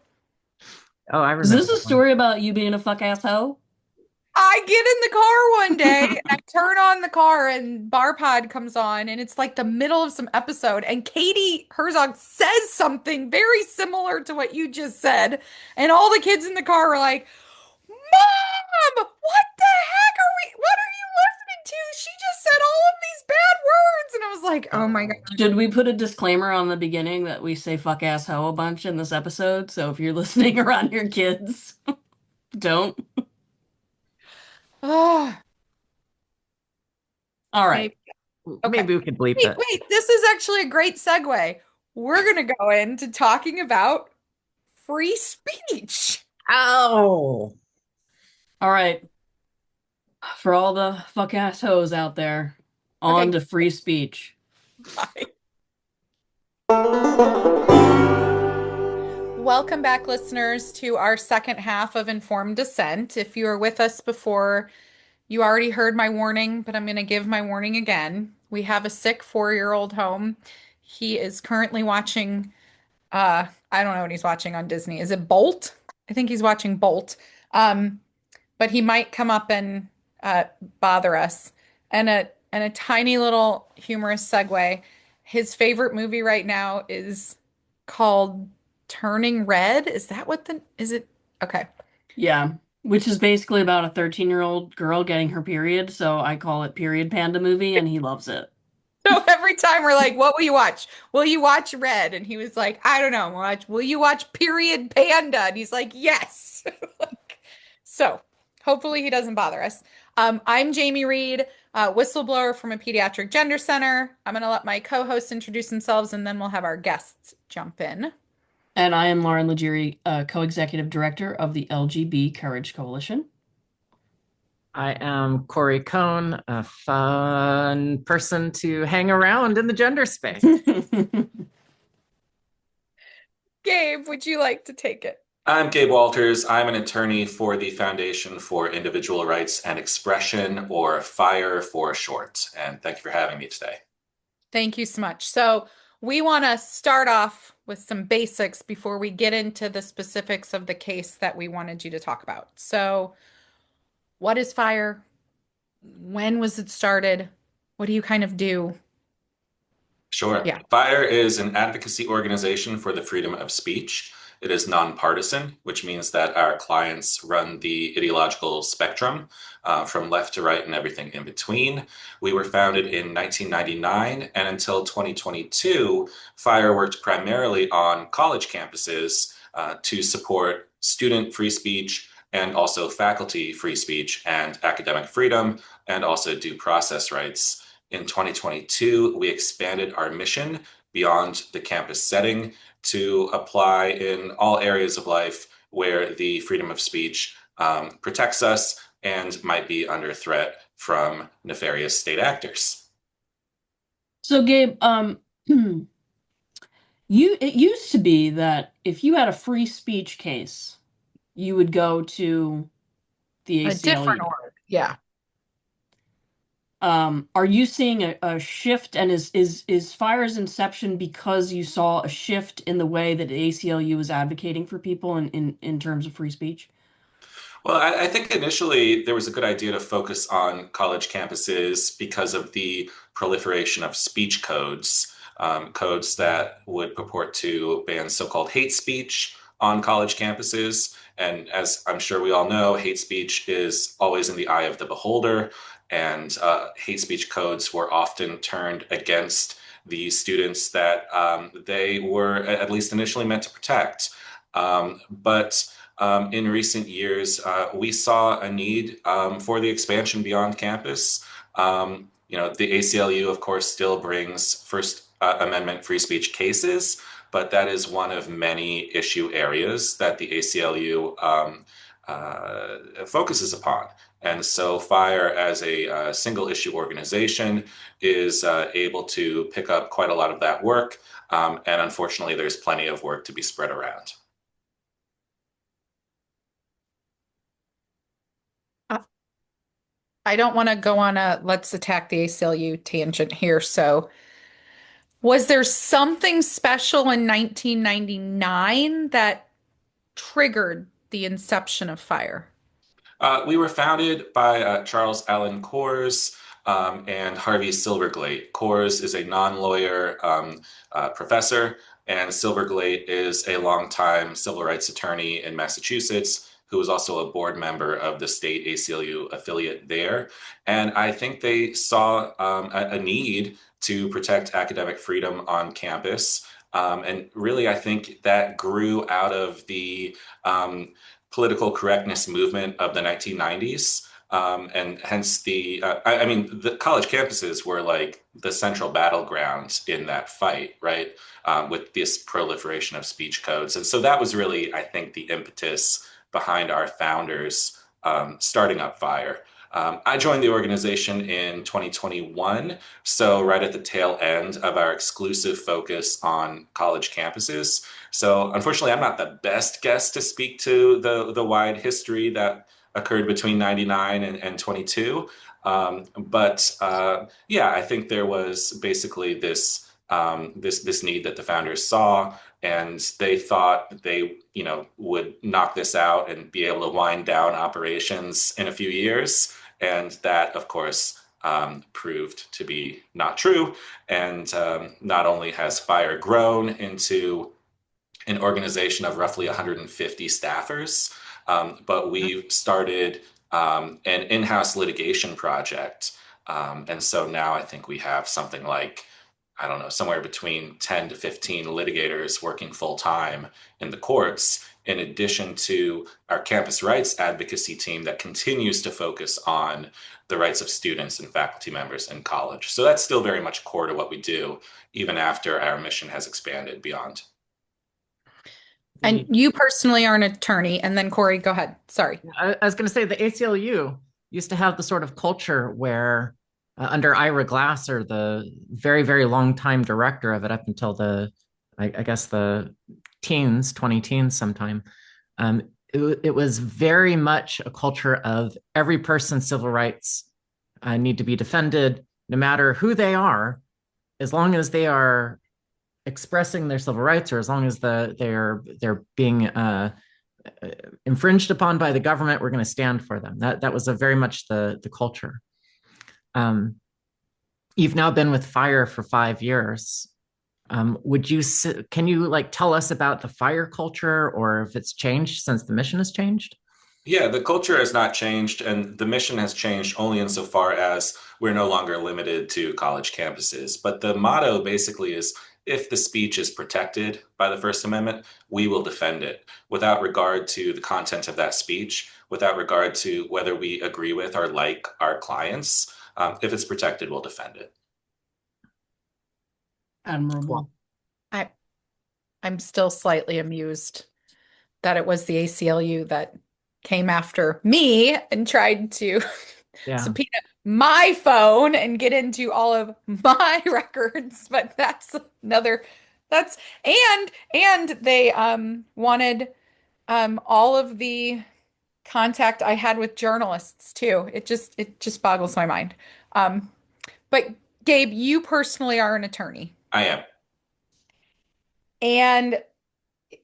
Oh, I remember. Is this a story about you being a fuck ass hoe? I get in the car one day and I turn on the car and Bar Pod comes on and it's like the middle of some episode and Katie Herzog says something very similar to what you just said. And all the kids in the car are like, Mom, what the heck what are you listening to? She just said all of these bad words. And I was like, oh my God. Should we put a disclaimer on the beginning that we say fuck ass hoe a bunch in this episode? So if you're listening around your kids, don't. Oh, All right. Maybe we could bleep it. Wait, this is actually a great segue. We're going to go into talking about free speech. Oh. All right. For all the fuck ass hoes out there, on to free speech. Bye. Welcome back, listeners, to our second half of Informed Dissent. If you were with us before, you already heard my warning, but I'm going to give my warning again. We have a sick 4-year-old home. He is currently watching, I don't know what he's watching on Disney. Is it Bolt? I think he's watching Bolt. But he might come up and bother us. And a tiny little humorous segue. His favorite movie right now is called Turning Red. Is that is it? Okay. Yeah, which is basically about a 13-year-old girl getting her period. So I call it Period Panda Movie, and he loves it. So every time we're like, what will you watch? Will you watch Red? And he was like, I don't know. Will you watch Period Panda? And he's like, yes. So hopefully he doesn't bother us. I'm Jamie Reed, whistleblower from a pediatric gender center. I'm going to let my co-hosts introduce themselves and then we'll have our guests jump in. And I am Lauren Legere, co-executive director of the LGB Courage Coalition. I am Corey Cohn, a fun person to hang around in the gender space. Gabe, would you like to take it? I'm Gabe Walters. I'm an attorney for the Foundation for Individual Rights and Expression, or FIRE for short. And thank you for having me today. Thank you so much. So we want to start off with some basics before we get into the specifics of the case that we wanted you to talk about. So what is FIRE? When was it started? What do you kind of do? Sure. Yeah. FIRE is an advocacy organization for the freedom of speech. It is nonpartisan, which means that our clients run the ideological spectrum from left to right and everything in between. We were founded in 1999, and until 2022, FIRE worked primarily on college campuses to support student free speech and also faculty free speech and academic freedom and also due process rights. In 2022, we expanded our mission beyond the campus setting to apply in all areas of life where the freedom of speech protects us and might be under threat from nefarious state actors. So, Gabe, it used to be that if you had a free speech case, you would go to the A different ACLU. org. Yeah. Are you seeing a shift, and is FIRE's inception because you saw a shift in the way that the ACLU is advocating for people in terms of free speech? Well, I think initially there was a good idea to focus on college campuses because of the proliferation of speech codes, codes that would purport to ban so-called hate speech on college campuses. And as I'm sure we all know, hate speech is always in the eye of the beholder, and hate speech codes were often turned against the students that they were at least initially meant to protect. But in recent years, we saw a need for the expansion beyond campus. The ACLU, of course, still brings First Amendment free speech cases, but that is one of many issue areas that the ACLU focuses upon. And so FIRE, as a single issue organization, is able to pick up quite a lot of that work. And unfortunately, there's plenty of work to be spread around. I don't want to go on a let's attack the ACLU tangent here. So, was there something special in 1999 that triggered the inception of FIRE? We were founded by Charles Allen Coors and Harvey Silverglate. Coors is a non-lawyer professor, and Silverglate is a longtime civil rights attorney in Massachusetts who was also a board member of the state ACLU affiliate there. And I think they saw a need to protect academic freedom on campus. And really, I think that grew out of the political correctness movement of the 1990s. And hence the college campuses were like the central battlegrounds in that fight, right? With this proliferation of speech codes. And so that was really, I think, the impetus behind our founders starting up FIRE. I joined the organization in 2021, so right at the tail end of our exclusive focus on college campuses. So unfortunately, I'm not the best guest to speak to the wide history that occurred between 99 and 22. Yeah, I think there was basically this need that the founders saw, and they thought they would knock this out and be able to wind down operations in a few years. And that, of course, proved to be not true. And not only has FIRE grown into an organization of roughly 150 staffers, but we started an in-house litigation project. And so now I think we have something like, I don't know, somewhere between 10 to 15 litigators working full time in the courts, in addition to our campus rights advocacy team that continues to focus on the rights of students and faculty members in college. So that's still very much core to what we do, even after our mission has expanded beyond. And you personally are an attorney. And then Corey, go ahead. Sorry. I was going to say the ACLU used to have the sort of culture where under Ira Glasser, the very, very long time director of it up until I guess the teens, 20 teens sometime, it was very much a culture of every person's civil rights need to be defended, no matter who they are, as long as they are expressing their civil rights, or as long as they're being infringed upon by the government, we're going to stand for them. That was very much the culture. You've now been with FIRE for 5 years. Can you like tell us about the fire culture or if it's changed since the mission has changed? Yeah, the culture has not changed, and the mission has changed only insofar as we're no longer limited to college campuses. But the motto basically is if the speech is protected by the First Amendment, we will defend it without regard to the content of that speech, without regard to whether we agree with or like our clients. If it's protected, we'll defend it. Cool. Admirable. I I'm still slightly amused that it was the ACLU that came after me and tried to Yeah. subpoena my phone and get into all of my records. But that's another that's and they wanted all of the contact I had with journalists too. It just boggles my mind. Um, but Gabe, you personally are an attorney. I am. And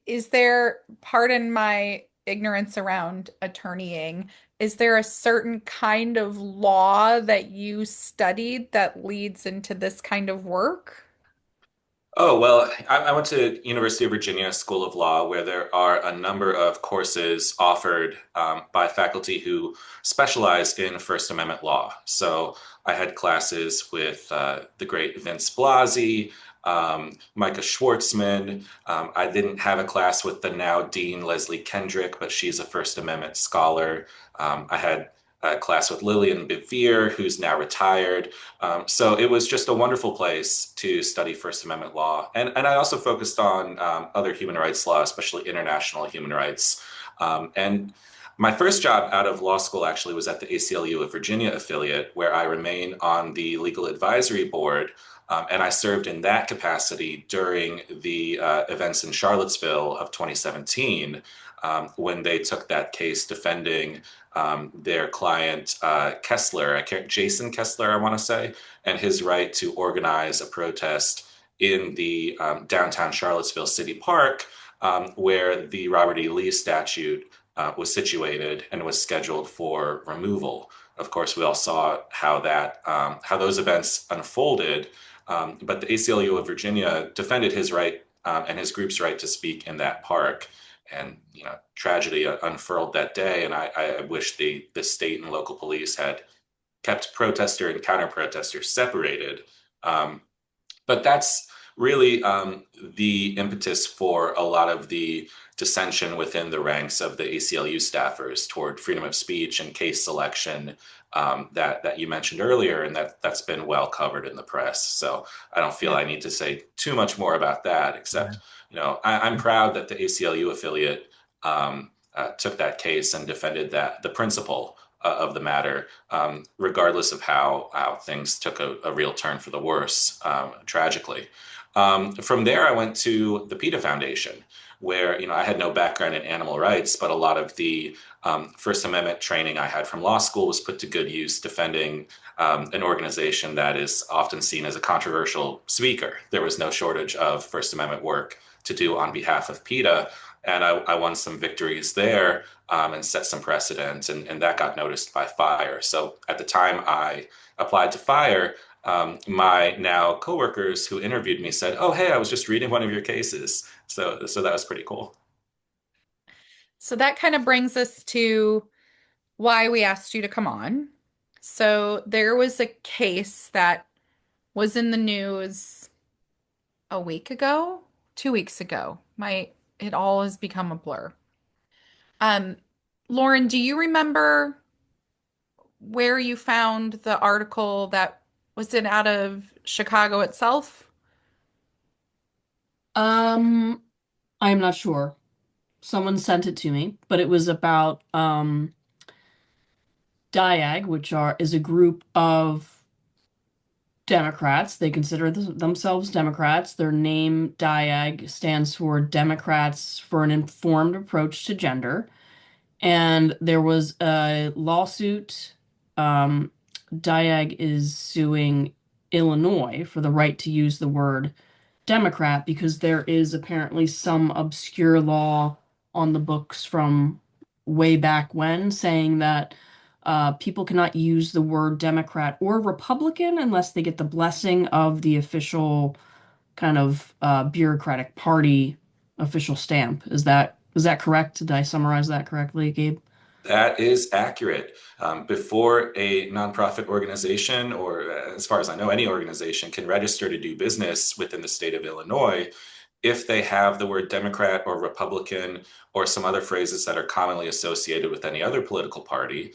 is there, pardon my ignorance around attorneying, is there a certain kind of law that you studied that leads into this kind of work? Oh, well, I went to University of Virginia School of Law, where there are a number of courses offered by faculty who specialize in First Amendment law. So I had classes with the great Vince Blasi, Micah Schwartzman. I didn't have a class with the now Dean Leslie Kendrick, but she's a First Amendment scholar. I had a class with Lillian Bevere, who's now retired. So it was just a wonderful place to study First Amendment law. And I also focused on other human rights law, especially international human rights. And my first job out of law school actually was at the ACLU of Virginia affiliate, where I remain on the legal advisory board. And I served in that capacity during the events in Charlottesville of 2017, when they took that case defending their client Kessler, Jason Kessler, I want to say, and his right to organize a protest in the downtown Charlottesville City Park, where the Robert E. Lee statute was situated and was scheduled for removal. Of course, we all saw how those events unfolded, but the ACLU of Virginia defended his right and his group's right to speak in that park. And tragedy unfurled that day, and I wish the state and local police had kept protester and counter protester separated. Um, but that's really the impetus for a lot of the dissension within the ranks of the ACLU staffers toward freedom of speech and case selection, that you mentioned earlier, and that's been well covered in the press. So I don't feel Yeah. I need to say too much more about that, Yeah. except I'm proud that the ACLU affiliate took that case and defended the principle of the matter, regardless of how things took a real turn for the worse, tragically. From there, I went to the PETA Foundation, where I had no background in animal rights, but a lot of the First Amendment training I had from law school was put to good use defending an organization that is often seen as a controversial speaker. There was no shortage of First Amendment work to do on behalf of PETA, and I won some victories there, and set some precedents, and that got noticed by Fire. So at the time I applied to Fire, my now coworkers who interviewed me said, "Oh, hey, I was just reading one of your cases." So that was pretty cool. So that kind of brings us to why we asked you to come on. So there was a case that was in the news a week ago, 2 weeks ago. It all has become a blur. Um, Lauren, do you remember where you found the article that was it out of Chicago itself? Um, I'm not sure. Someone sent it to me, but it was about Diag, which is a group of Democrats. They consider themselves Democrats. Their name, Diag, stands for Democrats for an Informed Approach to Gender. And there was a lawsuit. Diag is suing Illinois for the right to use the word Democrat because there is apparently some obscure law on the books from way back when saying that people cannot use the word Democrat or Republican unless they get the blessing of the official kind of bureaucratic party official stamp. Is that correct? Did I summarize that correctly, Gabe? That is accurate. Before a nonprofit organization, or as far as I know, any organization can register to do business within the state of Illinois, if they have the word Democrat or Republican or some other phrases that are commonly associated with any other political party,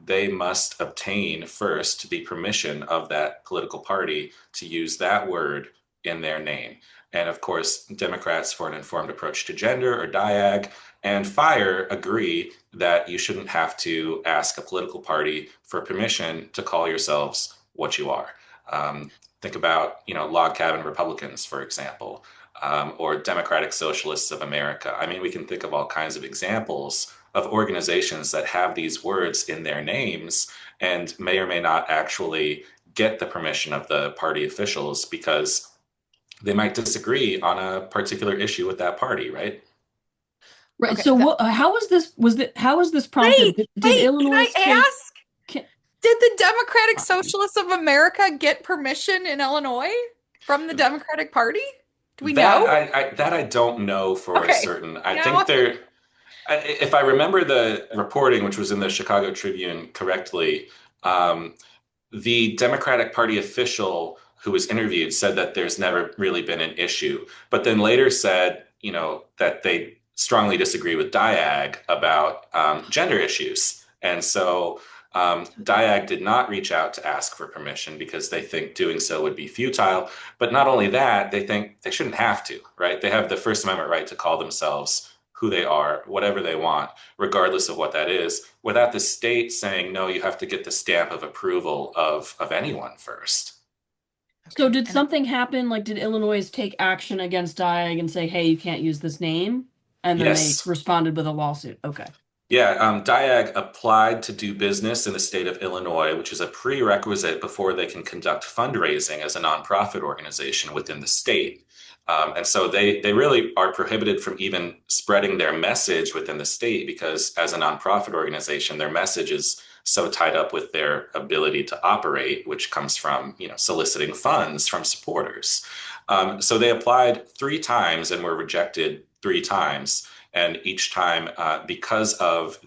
they must obtain first the permission of that political party to use that word in their name. And of course, Democrats for an Informed Approach to Gender, or DIAG, and FIRE agree that you shouldn't have to ask a political party for permission to call yourselves what you are. Think about, log cabin Republicans, for example, or Democratic Socialists of America. I mean, we can think of all kinds of examples of organizations that have these words in their names and may or may not actually get the permission of the party officials because they might disagree on a particular issue with that party, right? Right. Okay. So how was this how was this prompted? Wait, Did wait, can Illinois I state ask? can, Did the Democratic Socialists of America get permission in Illinois from the Democratic Party? Do we That know? I don't know for Okay. certain. I No. think if I remember the reporting, which was in the Chicago Tribune correctly, um, the Democratic Party official who was interviewed said that there's never really been an issue, but then later said, that they strongly disagree with Diag about gender issues. And so Diag did not reach out to ask for permission because they think doing so would be futile. But not only that, they think they shouldn't have to, right? They have the First Amendment right to call themselves who they are, whatever they want, regardless of what that is, without the state saying, no, you have to get the stamp of approval of anyone first. So Okay. did something happen? Like, did Illinois take action against Diag and say, "Hey, you can't use this name," and then they Yes. responded with a lawsuit? Okay. Yeah, Diag applied to do business in the state of Illinois, which is a prerequisite before they can conduct fundraising as a nonprofit organization within the state. And so they really are prohibited from even spreading their message within the state because as a nonprofit organization, their message is so tied up with their ability to operate, which comes from, soliciting funds from supporters. So they applied 3 times and were rejected 3 times. And each time, because of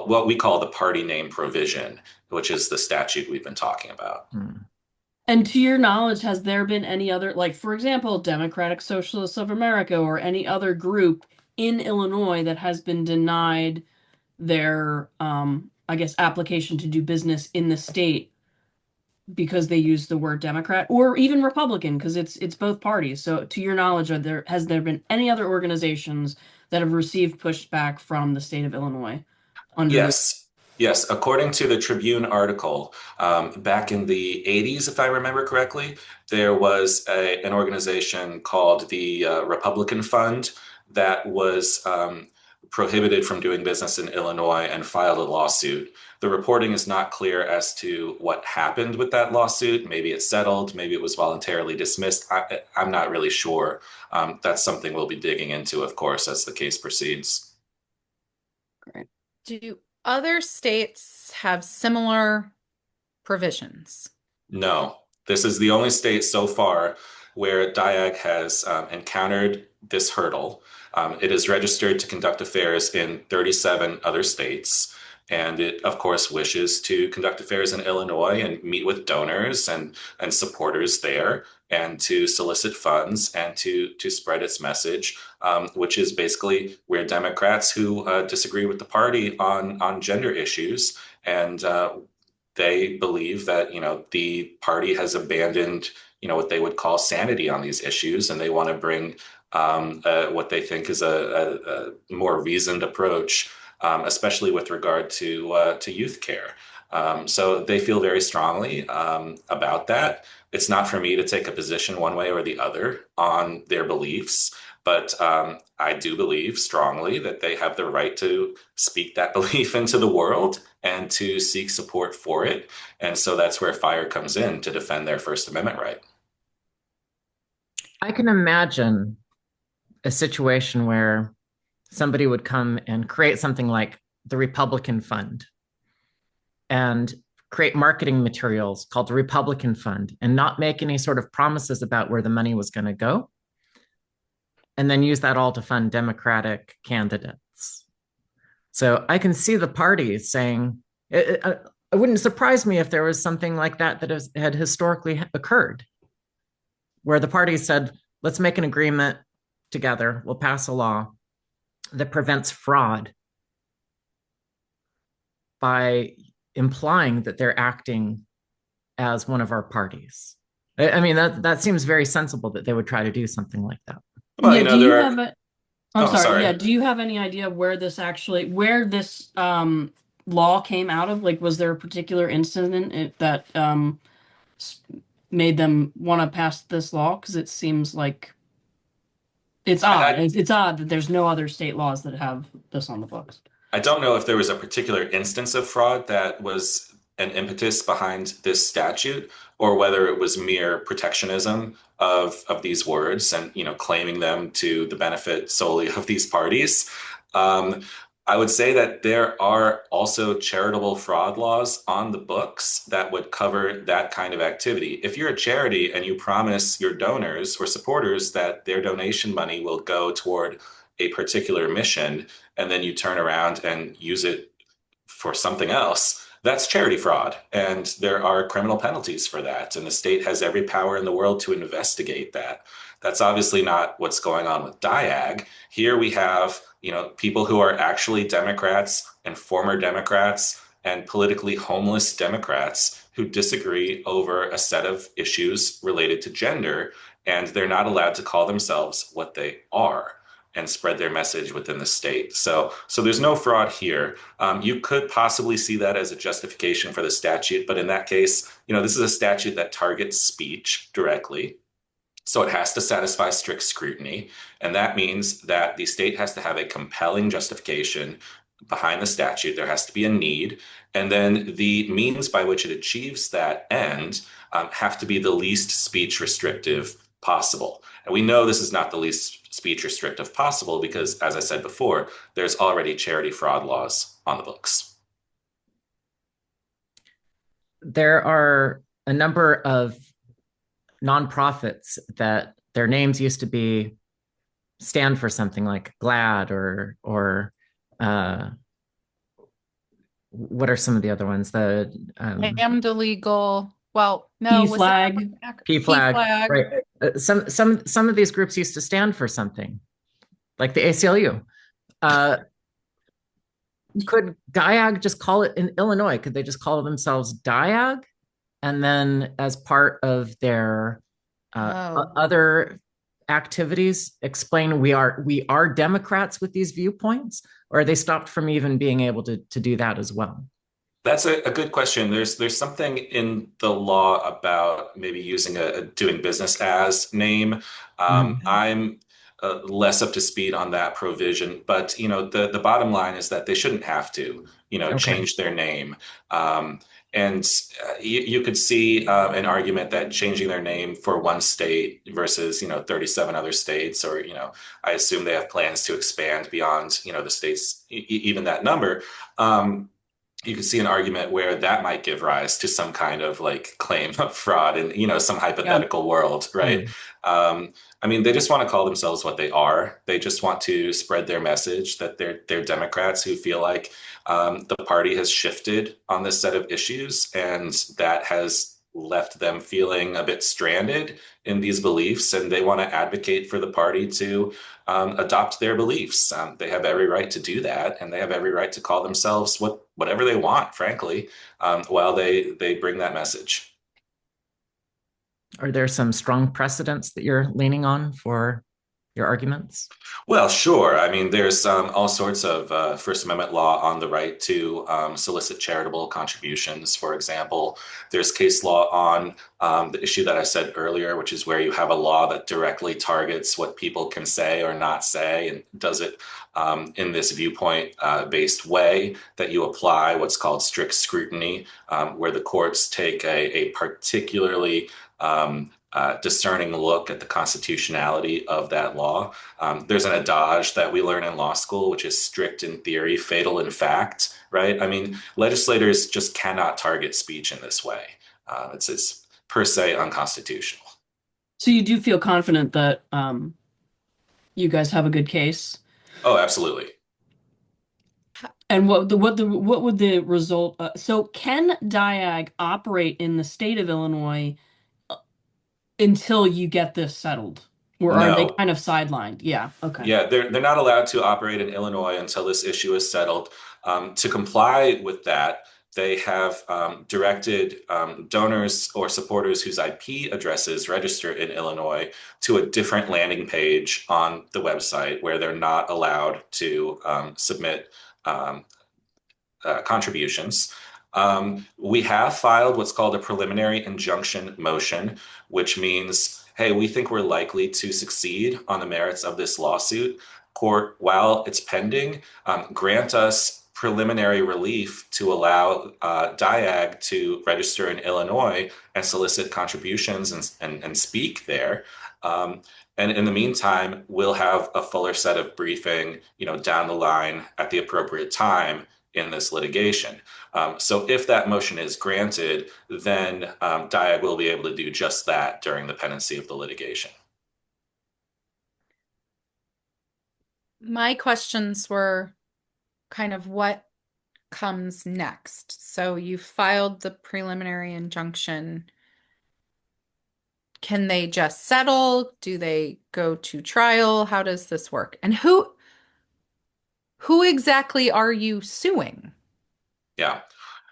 what we call the party name provision, which is the statute we've been talking about. And to your knowledge, has there been any other, like, for example, Democratic Socialists of America or any other group in Illinois that has been denied their, I guess, application to do business in the state because they use the word Democrat or even Republican because it's both parties. So to your knowledge, has there been any other organizations that have received pushback from the state of Illinois under this? Yes, yes. According to the Tribune article, back in the 80s, if I remember correctly, there was an organization called the Republican Fund that was prohibited from doing business in Illinois and filed a lawsuit. The reporting is not clear as to what happened with that lawsuit. Maybe it settled, maybe it was voluntarily dismissed. I'm not really sure. That's something we'll be digging into, of course, as the case proceeds. Great. Do other states have similar provisions? No, this is the only state so far where Diag has encountered this hurdle. It is registered to conduct affairs in 37 other states. And it, of course, wishes to conduct affairs in Illinois and meet with donors and supporters there and to solicit funds and to spread its message, which is basically we're Democrats who disagree with the party on gender issues. And they believe that the party has abandoned what they would call sanity on these issues, and they want to bring what they think is a more reasoned approach, especially with regard to youth care. So they feel very strongly about that. It's not for me to take a position one way or the other on their beliefs, but I do believe strongly that they have the right to speak that belief into the world and to seek support for it. And so that's where FIRE comes in to defend their First Amendment right. I can imagine a situation where somebody would come and create something like the Republican Fund and create marketing materials called the Republican Fund and not make any sort of promises about where the money was going to go, and then use that all to fund Democratic candidates. So I can see the party saying, it wouldn't surprise me if there was something like that had historically occurred, where the party said, let's make an agreement together, we'll pass a law that prevents fraud by implying that they're acting as one of our parties. I mean, that seems very sensible that they would try to do something like that. Well, Yeah, do you have a, I'm Oh, sorry, sorry. yeah, do you have any idea where this law came out of? Like, was there a particular incident that s- made them want to pass this law? Because it seems like it's odd. I, It's odd that there's no other state laws that have this on the books. I don't know if there was a particular instance of fraud that was an impetus behind this statute, or whether it was mere protectionism of these words and claiming them to the benefit solely of these parties. Um, I would say that there are also charitable fraud laws on the books that would cover that kind of activity. If you're a charity and you promise your donors or supporters that their donation money will go toward a particular mission, and then you turn around and use it for something else, that's charity fraud. And there are criminal penalties for that. And the state has every power in the world to investigate that. That's obviously not what's going on with Diag. Here we have, people who are actually Democrats and former Democrats and politically homeless Democrats who disagree over a set of issues related to gender, and they're not allowed to call themselves what they are and spread their message within the state. So there's no fraud here. You could possibly see that as a justification for the statute, but in that case, this is a statute that targets speech directly. So it has to satisfy strict scrutiny. And that means that the state has to have a compelling justification behind the statute. There has to be a need. And then the means by which it achieves that end have to be the least speech restrictive possible. And we know this is not the least speech restrictive possible because, as I said before, there's already charity fraud laws on the books. There are a number of nonprofits that their names used to stand for something like GLAD or what are some of the other ones? The Damned illegal. Well, no, was Flag. it PFLAG, PFLAG? right? Some of these groups used to stand for something, like the ACLU. Could Diag just call it in Illinois? Could they just call themselves Diag, and then as part of their other activities, explain we are Democrats with these viewpoints, or are they stopped from even being able to do that as well? That's a good question. There's something in the law about maybe using a doing business as name. I'm less up to speed on that provision, but the bottom line is that they shouldn't have to Okay. change their name. And you could see an argument that changing their name for one state versus 37 other states, or I assume they have plans to expand beyond the states, even that number. You could see an argument where that might give rise to some kind of like claim of fraud in some hypothetical world, right? I mean, they just want to call themselves what they are. They just want to spread their message that they're Democrats who feel like the party has shifted on this set of issues, and that has left them feeling a bit stranded in these beliefs, and they want to advocate for the party to adopt their beliefs. They have every right to do that, and they have every right to call themselves whatever they want, frankly, while they bring that message. Are there some strong precedents that you're leaning on for your arguments? Well, sure. I mean, there's all sorts of First Amendment law on the right to solicit charitable contributions, for example. There's case law on the issue that I said earlier, which is where you have a law that directly targets what people can say or not say, and does it in this viewpoint-based way that you apply what's called strict scrutiny, where the courts take a particularly discerning look at the constitutionality of that law. There's an adage that we learn in law school, which is strict in theory, fatal in fact, right? I mean, legislators just cannot target speech in this way. It's per se unconstitutional. So you do feel confident that you guys have a good case? Oh, absolutely. And what would the result so can Diag operate in the state of Illinois until you get this settled? Or are they No. kind of sidelined? Yeah, okay. Yeah, they're not allowed to operate in Illinois until this issue is settled. To comply with that, they have directed donors or supporters whose IP addresses register in Illinois to a different landing page on the website where they're not allowed to submit um, contributions. We have filed what's called a preliminary injunction motion, which means, hey, we think we're likely to succeed on the merits of this lawsuit. Court, while it's pending, grant us preliminary relief to allow Diag to register in Illinois and solicit contributions and speak there. And in the meantime, we'll have a fuller set of briefing, down the line at the appropriate time in this litigation. So if that motion is granted, then Diag will be able to do just that during the pendency of the litigation. My questions were kind of what comes next. So you filed the preliminary injunction. Can they just settle? Do they go to trial? How does this work? And who exactly are you suing? Yeah.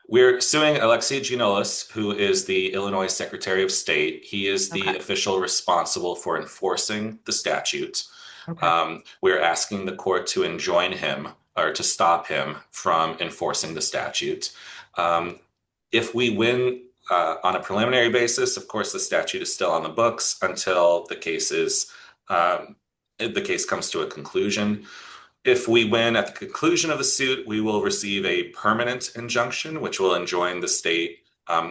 We're suing Alexei Giannoulis, who is the Illinois Secretary of State. He is the Okay. official responsible for enforcing the statute. Okay. We're asking the court to enjoin him or to stop him from enforcing the statute. If we win on a preliminary basis, of course, the statute is still on the books until the case comes to a conclusion. If we win at the conclusion of the suit, we will receive a permanent injunction, which will enjoin the state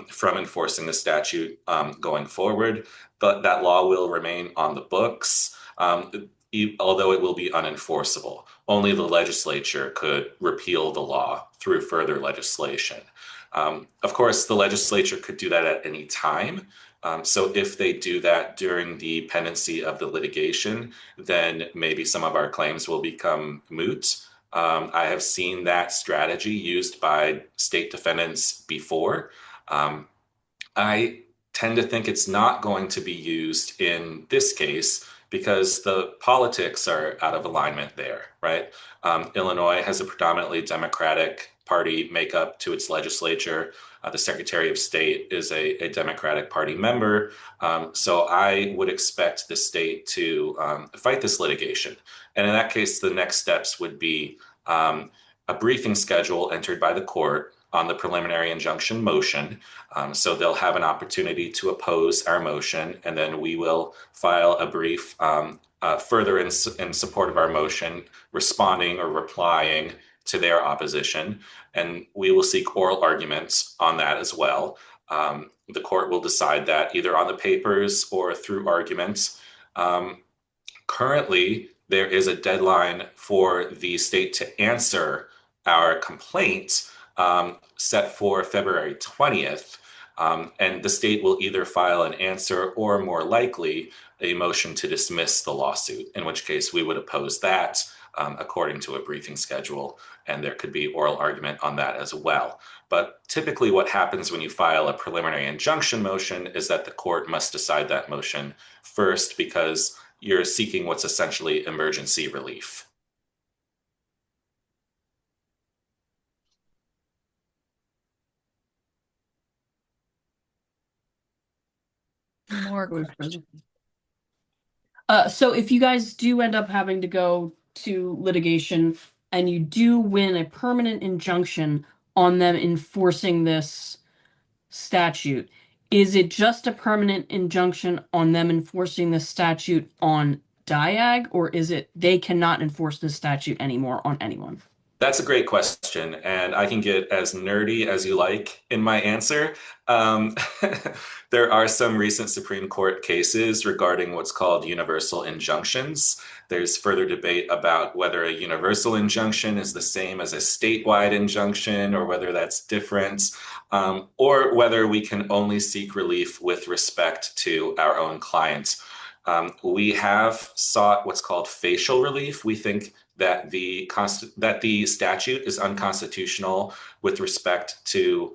from enforcing the statute going forward. But that law will remain on the books, although it will be unenforceable. Only the legislature could repeal the law through further legislation. Of course, the legislature could do that at any time. So if they do that during the pendency of the litigation, then maybe some of our claims will become moot. I have seen that strategy used by state defendants before. I tend to think it's not going to be used in this case because the politics are out of alignment there, right? Illinois has a predominantly Democratic Party makeup to its legislature. The Secretary of State is a Democratic Party member. So I would expect the state to fight this litigation. And in that case, the next steps would be a briefing schedule entered by the court on the preliminary injunction motion. So they'll have an opportunity to oppose our motion, and then we will file a brief further in support of our motion, responding or replying to their opposition. And we will seek oral arguments on that as well. The court will decide that either on the papers or through arguments. Currently, there is a deadline for the state to answer our complaint set for February 20th. And the state will either file an answer or, more likely, a motion to dismiss the lawsuit, in which case we would oppose that according to a briefing schedule, and there could be oral argument on that as well. But typically what happens when you file a preliminary injunction motion is that the court must decide that motion first because you're seeking what's essentially emergency relief. More questions. So if you guys do end up having to go to litigation and you do win a permanent injunction on them enforcing this statute, is it just a permanent injunction on them enforcing the statute on Diag, or is it they cannot enforce this statute anymore on anyone? That's a great question, and I can get as nerdy as you like in my answer. Um, there are some recent Supreme Court cases regarding what's called universal injunctions. There's further debate about whether a universal injunction is the same as a statewide injunction or whether that's different, or whether we can only seek relief with respect to our own clients. We have sought what's called facial relief. We think that the statute is unconstitutional with respect to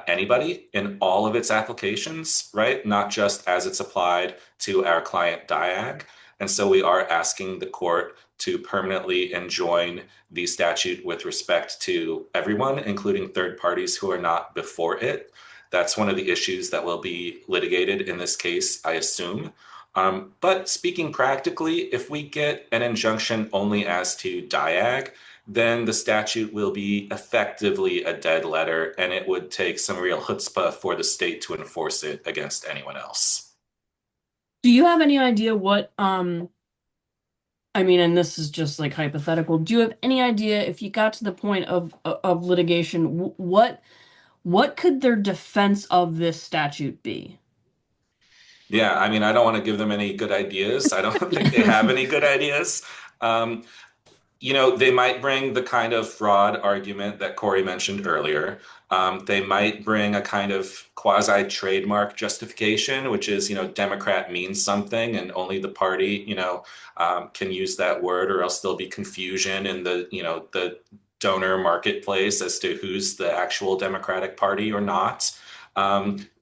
anybody in all of its applications, right? Not just as it's applied to our client Diag. And so we are asking the court to permanently enjoin the statute with respect to everyone, including third parties who are not before it. That's one of the issues that will be litigated in this case, I assume. But speaking practically, if we get an injunction only as to Diag, then the statute will be effectively a dead letter, and it would take some real chutzpah for the state to enforce it against anyone else. Do you have any idea what, I mean, and this is just like hypothetical, do you have any idea if you got to the point of litigation, what could their defense of this statute be? Yeah, I mean, I don't want to give them any good ideas. I don't think they have any good ideas. Um, they might bring the kind of fraud argument that Corey mentioned earlier. They might bring a kind of quasi-trademark justification, which is, Democrat means something and only the party, can use that word, or else there'll be confusion in the donor marketplace as to who's the actual Democratic Party or not.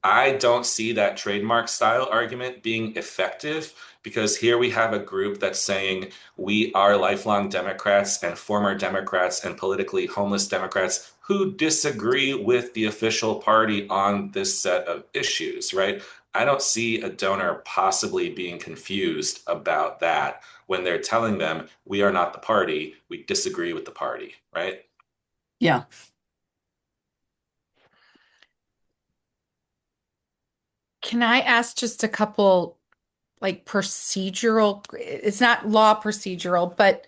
I don't see that trademark style argument being effective because here we have a group that's saying we are lifelong Democrats and former Democrats and politically homeless Democrats who disagree with the official party on this set of issues, right? I don't see a donor possibly being confused about that when they're telling them we are not the party, we disagree with the party, right? Yeah. Can I ask just a couple like procedural, it's not law procedural, but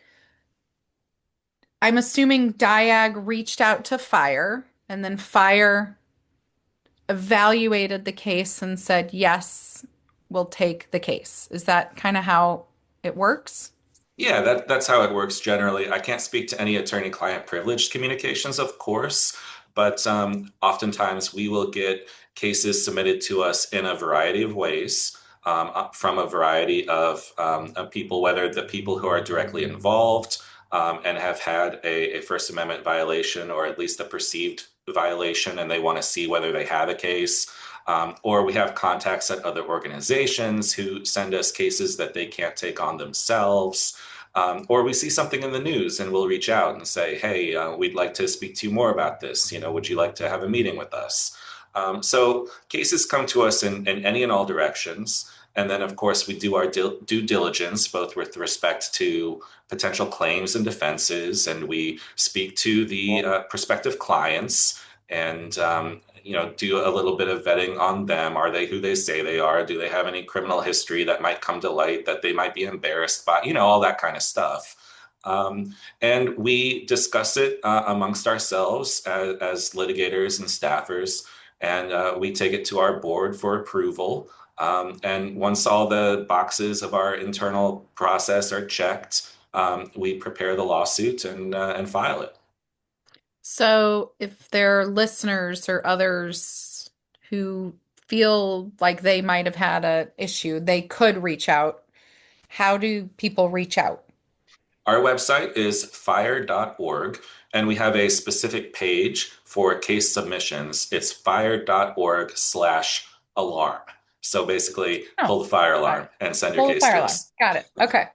I'm assuming Diag reached out to Fire and then Fire evaluated the case and said, yes, we'll take the case. Is that kind of how it works? Yeah, that's how it works generally. I can't speak to any attorney-client privileged communications, of course, but oftentimes we will get cases submitted to us in a variety of ways from a variety of people, whether the people who are directly involved and have had a First Amendment violation or at least a perceived violation, and they want to see whether they have a case. Or we have contacts at other organizations who send us cases that they can't take on themselves. Or we see something in the news and we'll reach out and say, hey, we'd like to speak to you more about this. Would you like to have a meeting with us? So cases come to us in any and all directions. And then, of course, we do our due diligence, both with respect to potential claims and defenses, and we speak to the prospective clients and do a little bit of vetting on them. Are they who they say they are? Do they have any criminal history that might come to light that they might be embarrassed by? All that kind of stuff. And we discuss it amongst ourselves as litigators and staffers, and we take it to our board for approval. And once all the boxes of our internal process are checked, we prepare the lawsuit and file it. So if there are listeners or others who feel like they might have had an issue, they could reach out. How do people reach out? Our website is fire.org, and we have a specific page for case submissions. It's fire.org/alarm. So basically, Oh, pull the fire okay. alarm and send your Pull the case fire to alarm. us. Got it. Okay.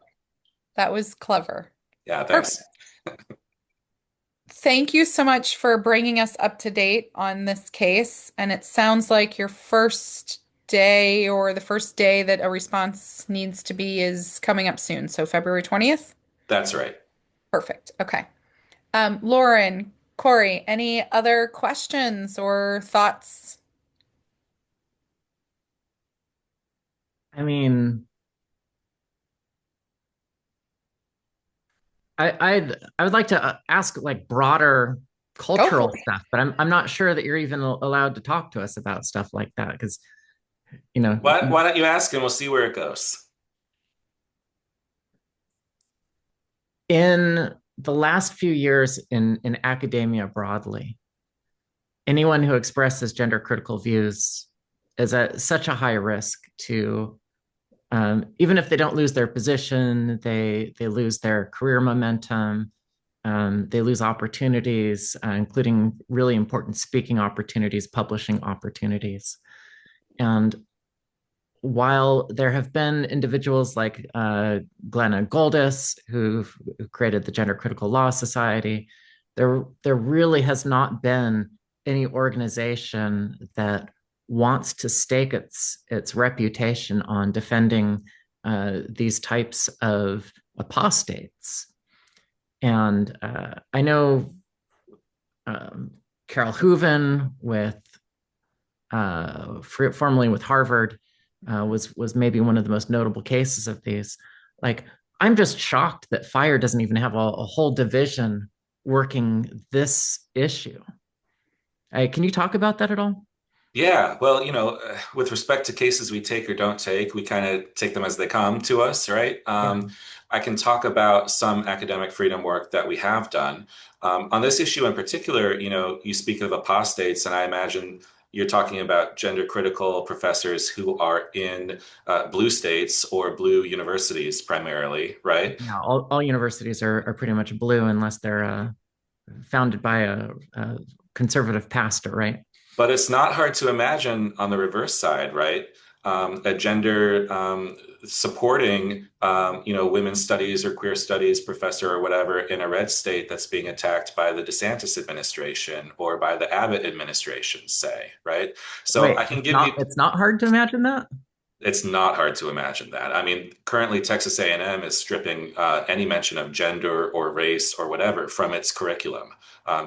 That was clever. Yeah, Perfect. thanks. Thank you so much for bringing us up to date on this case. And it sounds like your first day or the first day that a response needs to be is coming up soon. So February 20th? That's right. Perfect. Okay. Lauren, Corey, any other questions or thoughts? I mean, I would like to ask like broader Go for cultural it. stuff, but I'm not sure that you're even allowed to talk to us about stuff like that because you know Why don't you ask and we'll see where it goes? in the last few years in academia broadly, anyone who expresses gender critical views is at such a high risk to even if they don't lose their position, they lose their career momentum. They lose opportunities, including really important speaking opportunities, publishing opportunities. And while there have been individuals like Glenna Goldis, who created the Gender Critical Law Society, there really has not been any organization that wants to stake its reputation on defending these types of apostates. And I know um, Carol Hooven formerly with Harvard, was maybe one of the most notable cases of these. Like, I'm just shocked that fire doesn't even have a whole division working this issue. Can you talk about that at all? Yeah, well, with respect to cases we take or don't take, we kind of take them as they come to us, right? Yeah. I can talk about some academic freedom work that we have done. On this issue in particular, you speak of apostates, and I imagine you're talking about gender critical professors who are in blue states or blue universities primarily, right? Yeah, all universities are pretty much blue unless they're founded by a conservative pastor, right? But it's not hard to imagine on the reverse side, right? A gender supporting, women's studies or queer studies professor or whatever in a red state that's being attacked by the DeSantis administration or by the Abbott administration, say, right? So Wait, I can give you it's not hard to imagine that. it's not hard to imagine that. I mean, currently Texas A&M is stripping any mention of gender or race or whatever from its curriculum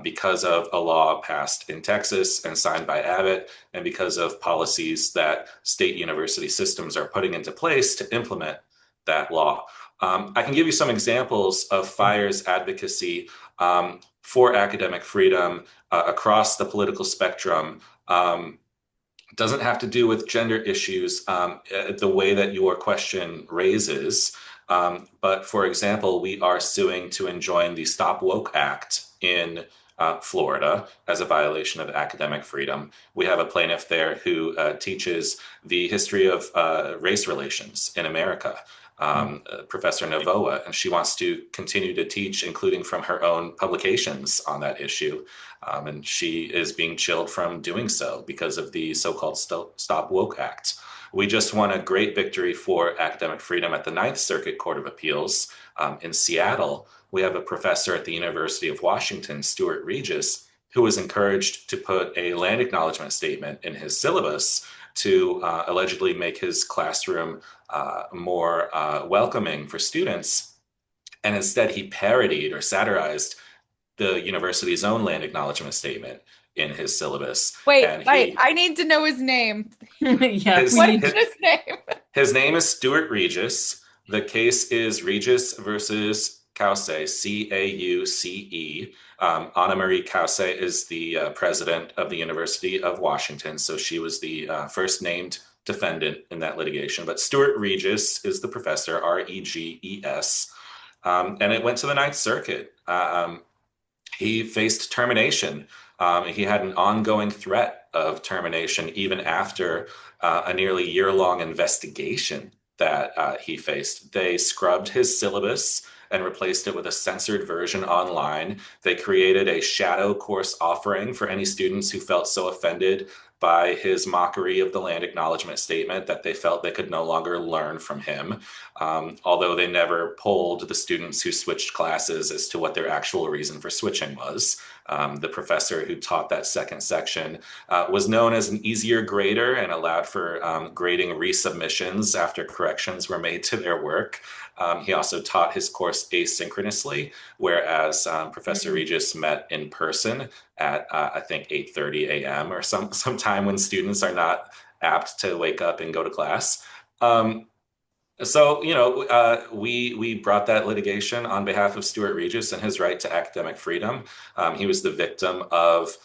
because of a law passed in Texas and signed by Abbott, and because of policies that state university systems are putting into place to implement that law. I can give you some examples of FIRE's advocacy for academic freedom across the political spectrum. Doesn't have to do with gender issues the way that your question raises. But for example, we are suing to enjoin the Stop Woke Act in Florida as a violation of academic freedom. We have a plaintiff there who teaches the history of race relations in America, Professor Novoa, and she wants to continue to teach, including from her own publications on that issue. And she is being chilled from doing so because of the so-called Stop Woke Act. We just won a great victory for academic freedom at the Ninth Circuit Court of Appeals in Seattle. We have a professor at the University of Washington, Stuart Regis, who was encouraged to put a land acknowledgement statement in his syllabus to allegedly make his classroom more welcoming for students. And instead, he parodied or satirized the university's own land acknowledgement statement in his syllabus. Wait, And wait, I need to know his name. Yeah, his we What need. is his name? his name is Stuart Regis. The case is Regis versus Cauce, Cauce. Anna Marie Cauce is the president of the University of Washington, so she was the first named defendant in that litigation. But Stuart Regis is the professor, Reges, and it went to the Ninth Circuit. He faced termination. He had an ongoing threat of termination even after a nearly year-long investigation that he faced. They scrubbed his syllabus and replaced it with a censored version online. They created a shadow course offering for any students who felt so offended by his mockery of the land acknowledgement statement that they felt they could no longer learn from him. Although they never polled the students who switched classes as to what their actual reason for switching was. The professor who taught that second section was known as an easier grader and allowed for grading resubmissions after corrections were made to their work. He also taught his course asynchronously, whereas Professor Regis met in person at I think 8:30 a.m. or some time when students are not apt to wake up and go to class. So, we brought that litigation on behalf of Stuart Regis and his right to academic freedom. He was the victim of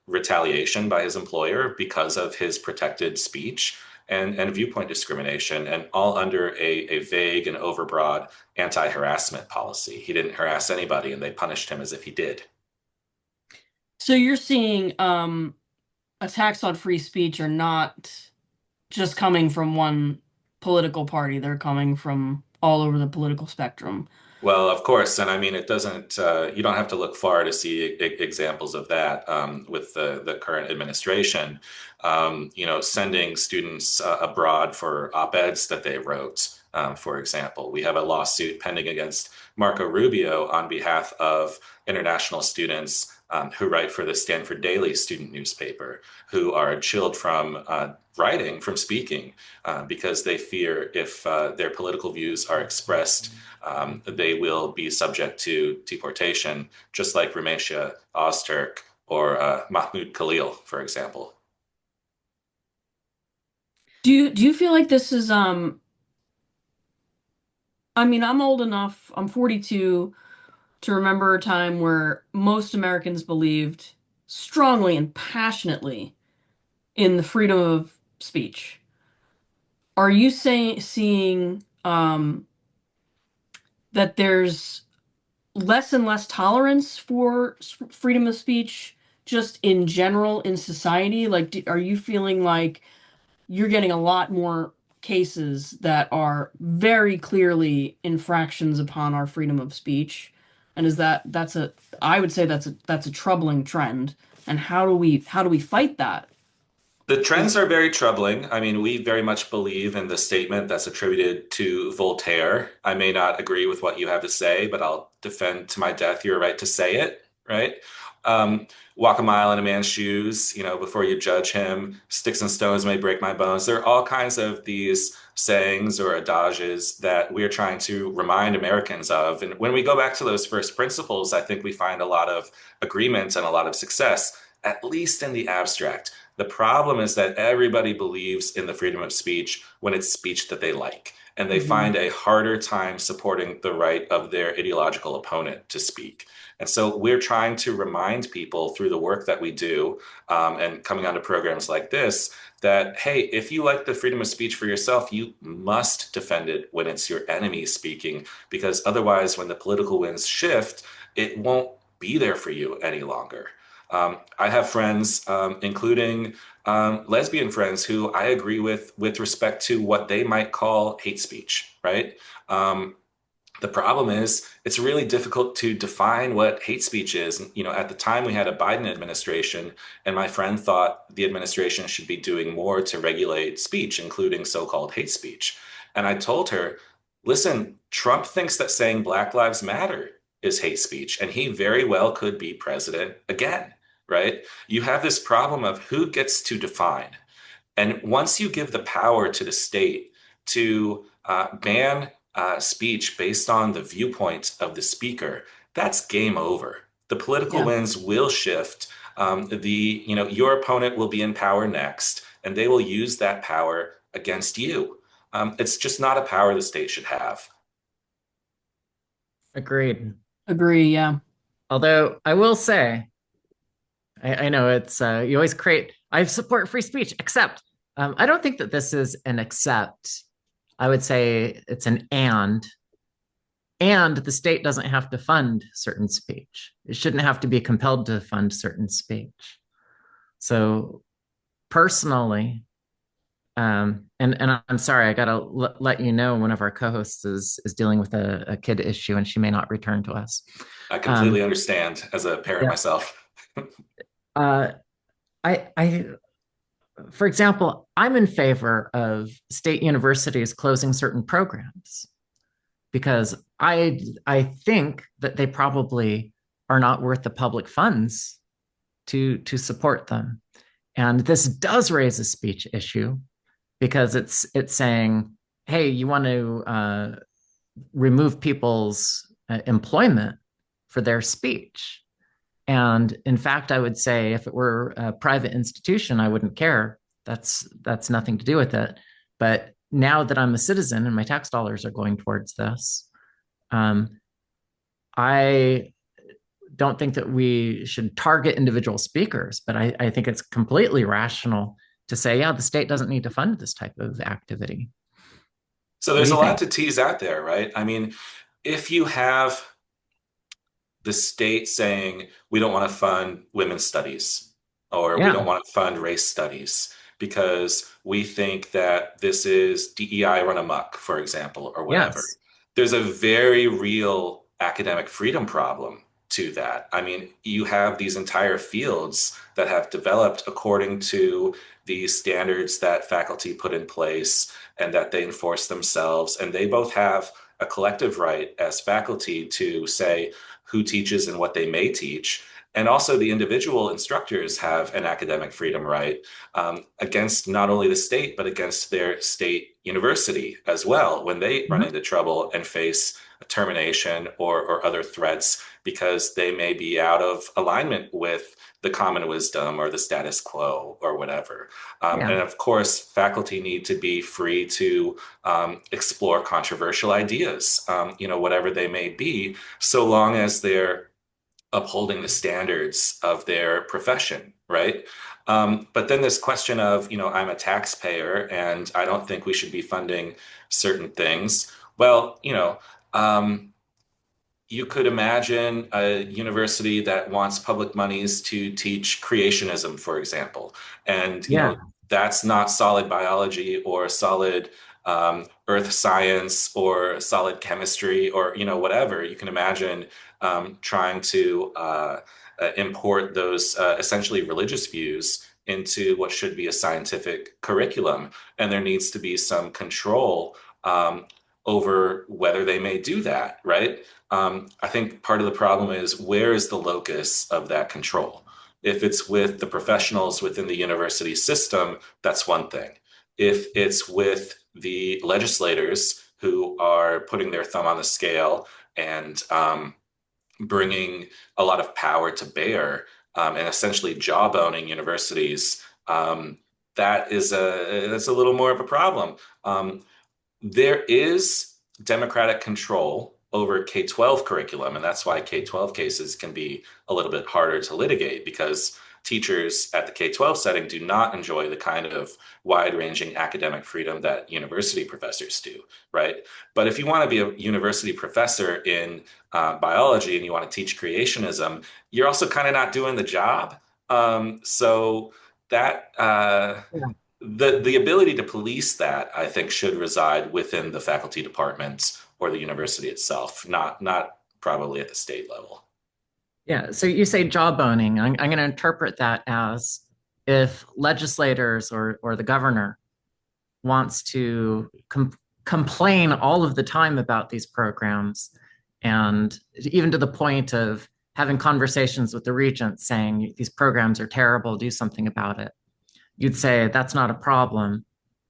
retaliation by his employer because of his protected speech and viewpoint discrimination, and all under a vague and overbroad anti-harassment policy. He didn't harass anybody, and they punished him as if he did. So you're seeing attacks on free speech are not just coming from one political party. They're coming from all over the political spectrum. Well, of course, and I mean, it doesn't. You don't have to look far to see examples of that with the current administration. Sending students abroad for op-eds that they wrote. For example, we have a lawsuit pending against Marco Rubio on behalf of international students who write for the Stanford Daily student newspaper, who are chilled from writing, from speaking, because they fear if their political views are expressed, they will be subject to deportation, just like Rumesha Ozturk or Mahmoud Khalil, for example. Do you feel like this is I mean, I'm old enough, I'm 42, to remember a time where most Americans believed strongly and passionately in the freedom of speech. Are you seeing that there's less and less tolerance for freedom of speech just in general in society? Like, are you feeling like you're getting a lot more cases that are very clearly infractions upon our freedom of speech? And is that's a I would say that's a troubling trend. And how do we fight that? The Is trends are very troubling. I mean, we very much believe in the statement that's attributed to Voltaire. I may not agree with what you have to say, but I'll defend to my death your right to say it, right? Um, Walk a mile in a man's shoes, before you judge him. Sticks and stones may break my bones. There are all kinds of these sayings or adages that we're trying to remind Americans of. And when we go back to those first principles, I think we find a lot of agreement and a lot of success, at least in the abstract. The problem is that everybody believes in the freedom of speech when it's speech that they like, and they Mhm. find a harder time supporting the right of their ideological opponent to speak. And so we're trying to remind people through the work that we do and coming onto programs like this that, hey, if you like the freedom of speech for yourself, you must defend it when it's your enemy speaking, because otherwise, when the political winds shift, it won't be there for you any longer. I have friends, including lesbian friends, who I agree with respect to what they might call hate speech, right? Um, the problem is it's really difficult to define what hate speech is. At the time we had a Biden administration, and my friend thought the administration should be doing more to regulate speech, including so-called hate speech. And I told her, listen, Trump thinks that saying Black Lives Matter is hate speech, and he very well could be president again, right? You have this problem of who gets to define. And once you give the power to the state to ban speech based on the viewpoint of the speaker, that's game over. The political Yeah. winds will shift. Your opponent will be in power next, and they will use that power against you. It's just not a power the state should have. Agreed. Agree, yeah. Although I will say, I know it's you always create. I support free speech, except I don't think that this is an except. I would say it's an and the state doesn't have to fund certain speech. It shouldn't have to be compelled to fund certain speech. So personally, and I'm sorry, I gotta let you know one of our co-hosts is dealing with a kid issue, and she may not return to us. I completely Um, understand as a parent yeah. myself. Uh, I, for example, I'm in favor of state universities closing certain programs because I think that they probably are not worth the public funds to support them. And this does raise a speech issue because it's saying, hey, you want to remove people's employment for their speech. And in fact, I would say if it were a private institution, I wouldn't care. That's nothing to do with it. But now that I'm a citizen and my tax dollars are going towards this, um, I don't think that we should target individual speakers, but I think it's completely rational to say, yeah, the state doesn't need to fund this type of activity. So What do there's you a lot think? to tease out there, right? I mean, if you have the state saying we don't want to fund women's studies or we don't Yeah. want to fund race studies because we think that this is DEI run amok, for example, or whatever. Yes. There's a very real academic freedom problem to that. I mean, you have these entire fields that have developed according to these standards that faculty put in place and that they enforce themselves. And they both have a collective right as faculty to say, who teaches and what they may teach. And also, the individual instructors have an academic freedom right against not only the state, but against their state university as well when they run Mhm. into trouble and face a termination or other threats because they may be out of alignment with the common wisdom or the status quo or whatever. Yeah. And of course, faculty need to be free to explore controversial ideas, whatever they may be, so long as they're upholding the standards of their profession, right? But then this question of, I'm a taxpayer and I don't think we should be funding certain things. Well, you could imagine a university that wants public monies to teach creationism, for example. And, Yeah. that's not solid biology or solid earth science or solid chemistry or, whatever. You can imagine trying to import those essentially religious views into what should be a scientific curriculum. And there needs to be some control over whether they may do that, right? I think part of the problem is where is the locus of that control? If it's with the professionals within the university system, that's one thing. If it's with the legislators who are putting their thumb on the scale and bringing a lot of power to bear and essentially jawboning universities, that's a little more of a problem. There is democratic control over K-12 curriculum, and that's why K-12 cases can be a little bit harder to litigate because teachers at the K-12 setting do not enjoy the kind of wide-ranging academic freedom that university professors do, right? But if you want to be a university professor in biology and you want to teach creationism, you're also kind of not doing the job. So that Yeah. the ability to police that, I think, should reside within the faculty departments or the university itself, not probably at the state level. Yeah. So you say jawboning. I'm going to interpret that as if legislators or the governor wants to complain all of the time about these programs, and even to the point of having conversations with the regent saying these programs are terrible, do something about it. You'd say that's not a problem,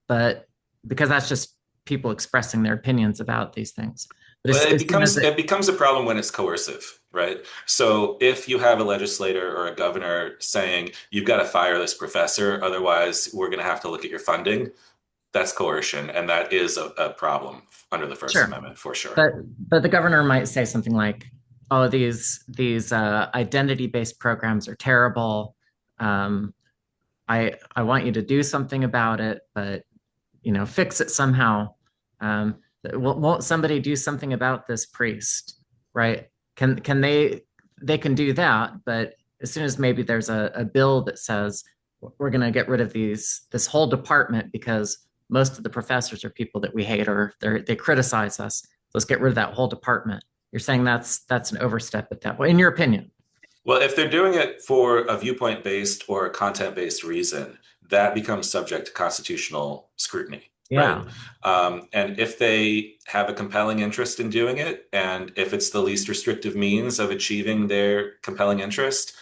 but because that's just people expressing their opinions about these things. But Well, it as soon as becomes it becomes a problem when it's coercive, right? So if you have a legislator or a governor saying you've got to fire this professor, otherwise we're going to have to look at your funding, that's coercion, and that is a problem under the First sure, Amendment for sure. but the governor might say something like, "Oh, these identity based programs are terrible. Um, I want you to do something about it, but fix it somehow. Um, won't somebody do something about this priest, right? Can they can do that, but as soon as maybe there's a bill that says we're going to get rid of this whole department because most of the professors are people that we hate or they criticize us. Let's get rid of that whole department. You're saying that's an overstep at that point, in your opinion. Well, if they're doing it for a viewpoint-based or a content-based reason, that becomes subject to constitutional scrutiny, right? Yeah. And if they have a compelling interest in doing it, and if it's the least restrictive means of achieving their compelling interest,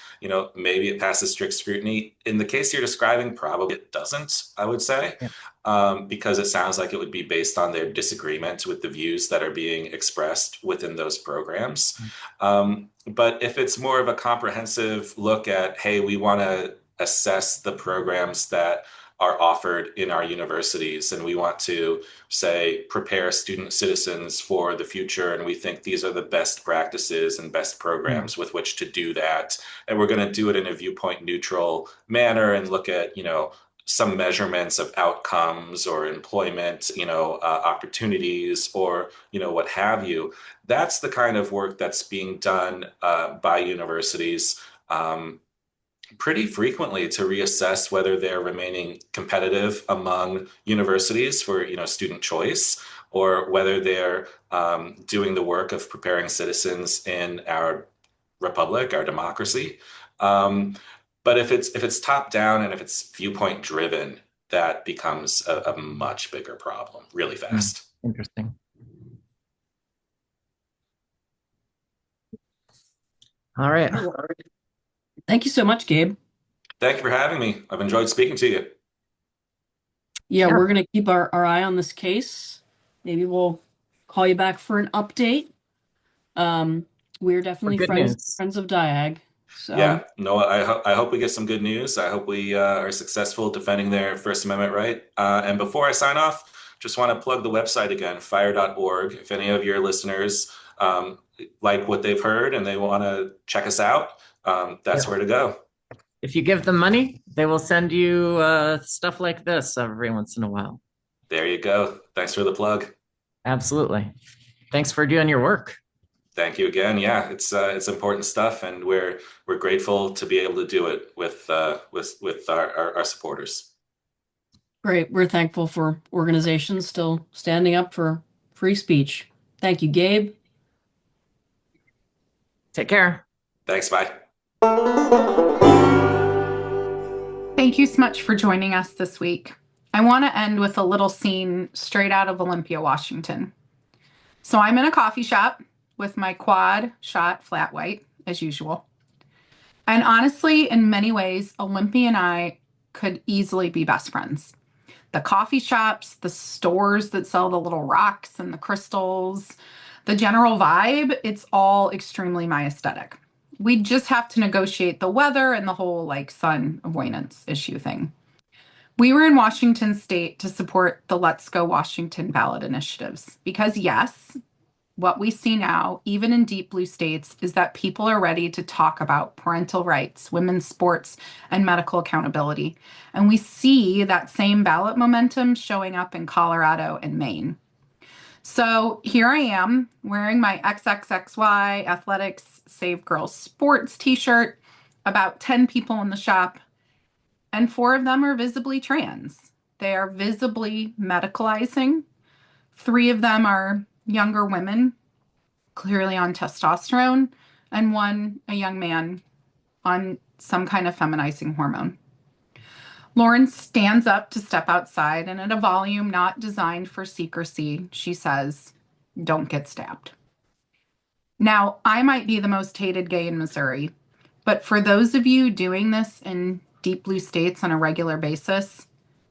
maybe it passes strict scrutiny. In the case you're describing, probably it doesn't, I would say, Yeah. because it sounds like it would be based on their disagreement with the views that are being expressed within those programs. But if it's more of a comprehensive look at, hey, we want to assess the programs that are offered in our universities. And we want to say, prepare student citizens for the future. And we think these are the best practices and best programs with which to do that. And we're going to do it in a viewpoint neutral manner and look at, some measurements of outcomes or employment, opportunities or, what have you. That's the kind of work that's being done by universities pretty frequently to reassess whether they're remaining competitive among universities for, student choice, or whether they're doing the work of preparing citizens in our republic, our democracy. But if it's top down and if it's viewpoint driven, that becomes a much bigger problem really fast. Interesting. All right. Thank you so much, Gabe. Thank you for having me. I've enjoyed speaking to you. Yeah, Sure. we're going to keep our eye on this case. Maybe we'll call you back for an update. We're definitely good friends news. of Diag. So Yeah, no, I hope we get some good news. I hope we are successful defending their First Amendment right. And before I sign off, just want to plug the website again, fire.org. If any of your listeners like what they've heard and they want to check us out, that's Yeah. where to go. If you give them money, they will send you stuff like this every once in a while. There you go. Thanks for the plug. Absolutely. Thanks for doing your work. Thank you again. Yeah, it's important stuff, and we're grateful to be able to do it with our supporters. great. We're thankful for organizations still standing up for free speech. Thank you, Gabe. Take care. Thanks. Bye. Thank you so much for joining us this week. I want to end with a little scene straight out of Olympia, Washington. So I'm in a coffee shop with my quad shot flat white, as usual. And honestly, in many ways, Olympia and I could easily be best friends. The coffee shops, the stores that sell the little rocks and the crystals, the general vibe, it's all extremely my aesthetic. We just have to negotiate the weather and the whole sun avoidance issue thing. We were in Washington State to support the Let's Go Washington ballot initiatives because, yes, what we see now, even in deep blue states, is that people are ready to talk about parental rights, women's sports, and medical accountability. And we see that same ballot momentum showing up in Colorado and Maine. So here I am wearing my XXXY Athletics Save Girls Sports t-shirt, about 10 people in the shop, and 4 of them are visibly trans. They are visibly medicalizing. 3 of them are younger women, clearly on testosterone, and 1, a young man on some kind of feminizing hormone. Lauren stands up to step outside, and at a volume not designed for secrecy, she says, "Don't get stabbed." Now, I might be the most hated gay in Missouri, but for those of you doing this in deep blue states on a regular basis,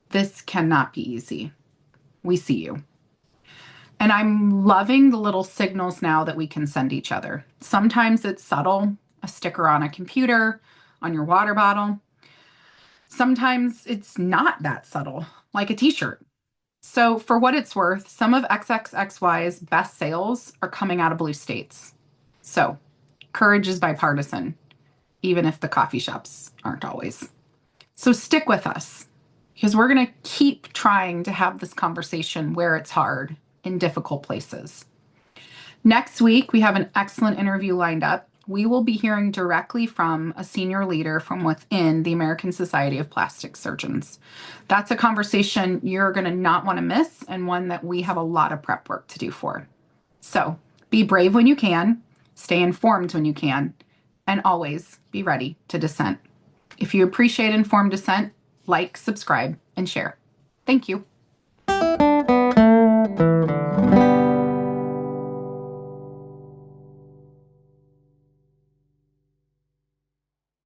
this cannot be easy. We see you. And I'm loving the little signals now that we can send each other. Sometimes it's subtle, a sticker on a computer, on your water bottle. Sometimes it's not that subtle, like a t-shirt. So for what it's worth, some of XXXY's best sales are coming out of blue states. So courage is bipartisan, even if the coffee shops aren't always. So stick with us, because we're going to keep trying to have this conversation where it's hard, in difficult places. Next week, we have an excellent interview lined up. We will be hearing directly from a senior leader from within the American Society of Plastic Surgeons. That's a conversation you're going to not want to miss, and one that we have a lot of prep work to do for. So be brave when you can, stay informed when you can, and always be ready to dissent. If you appreciate informed dissent, like, subscribe, and share. Thank you.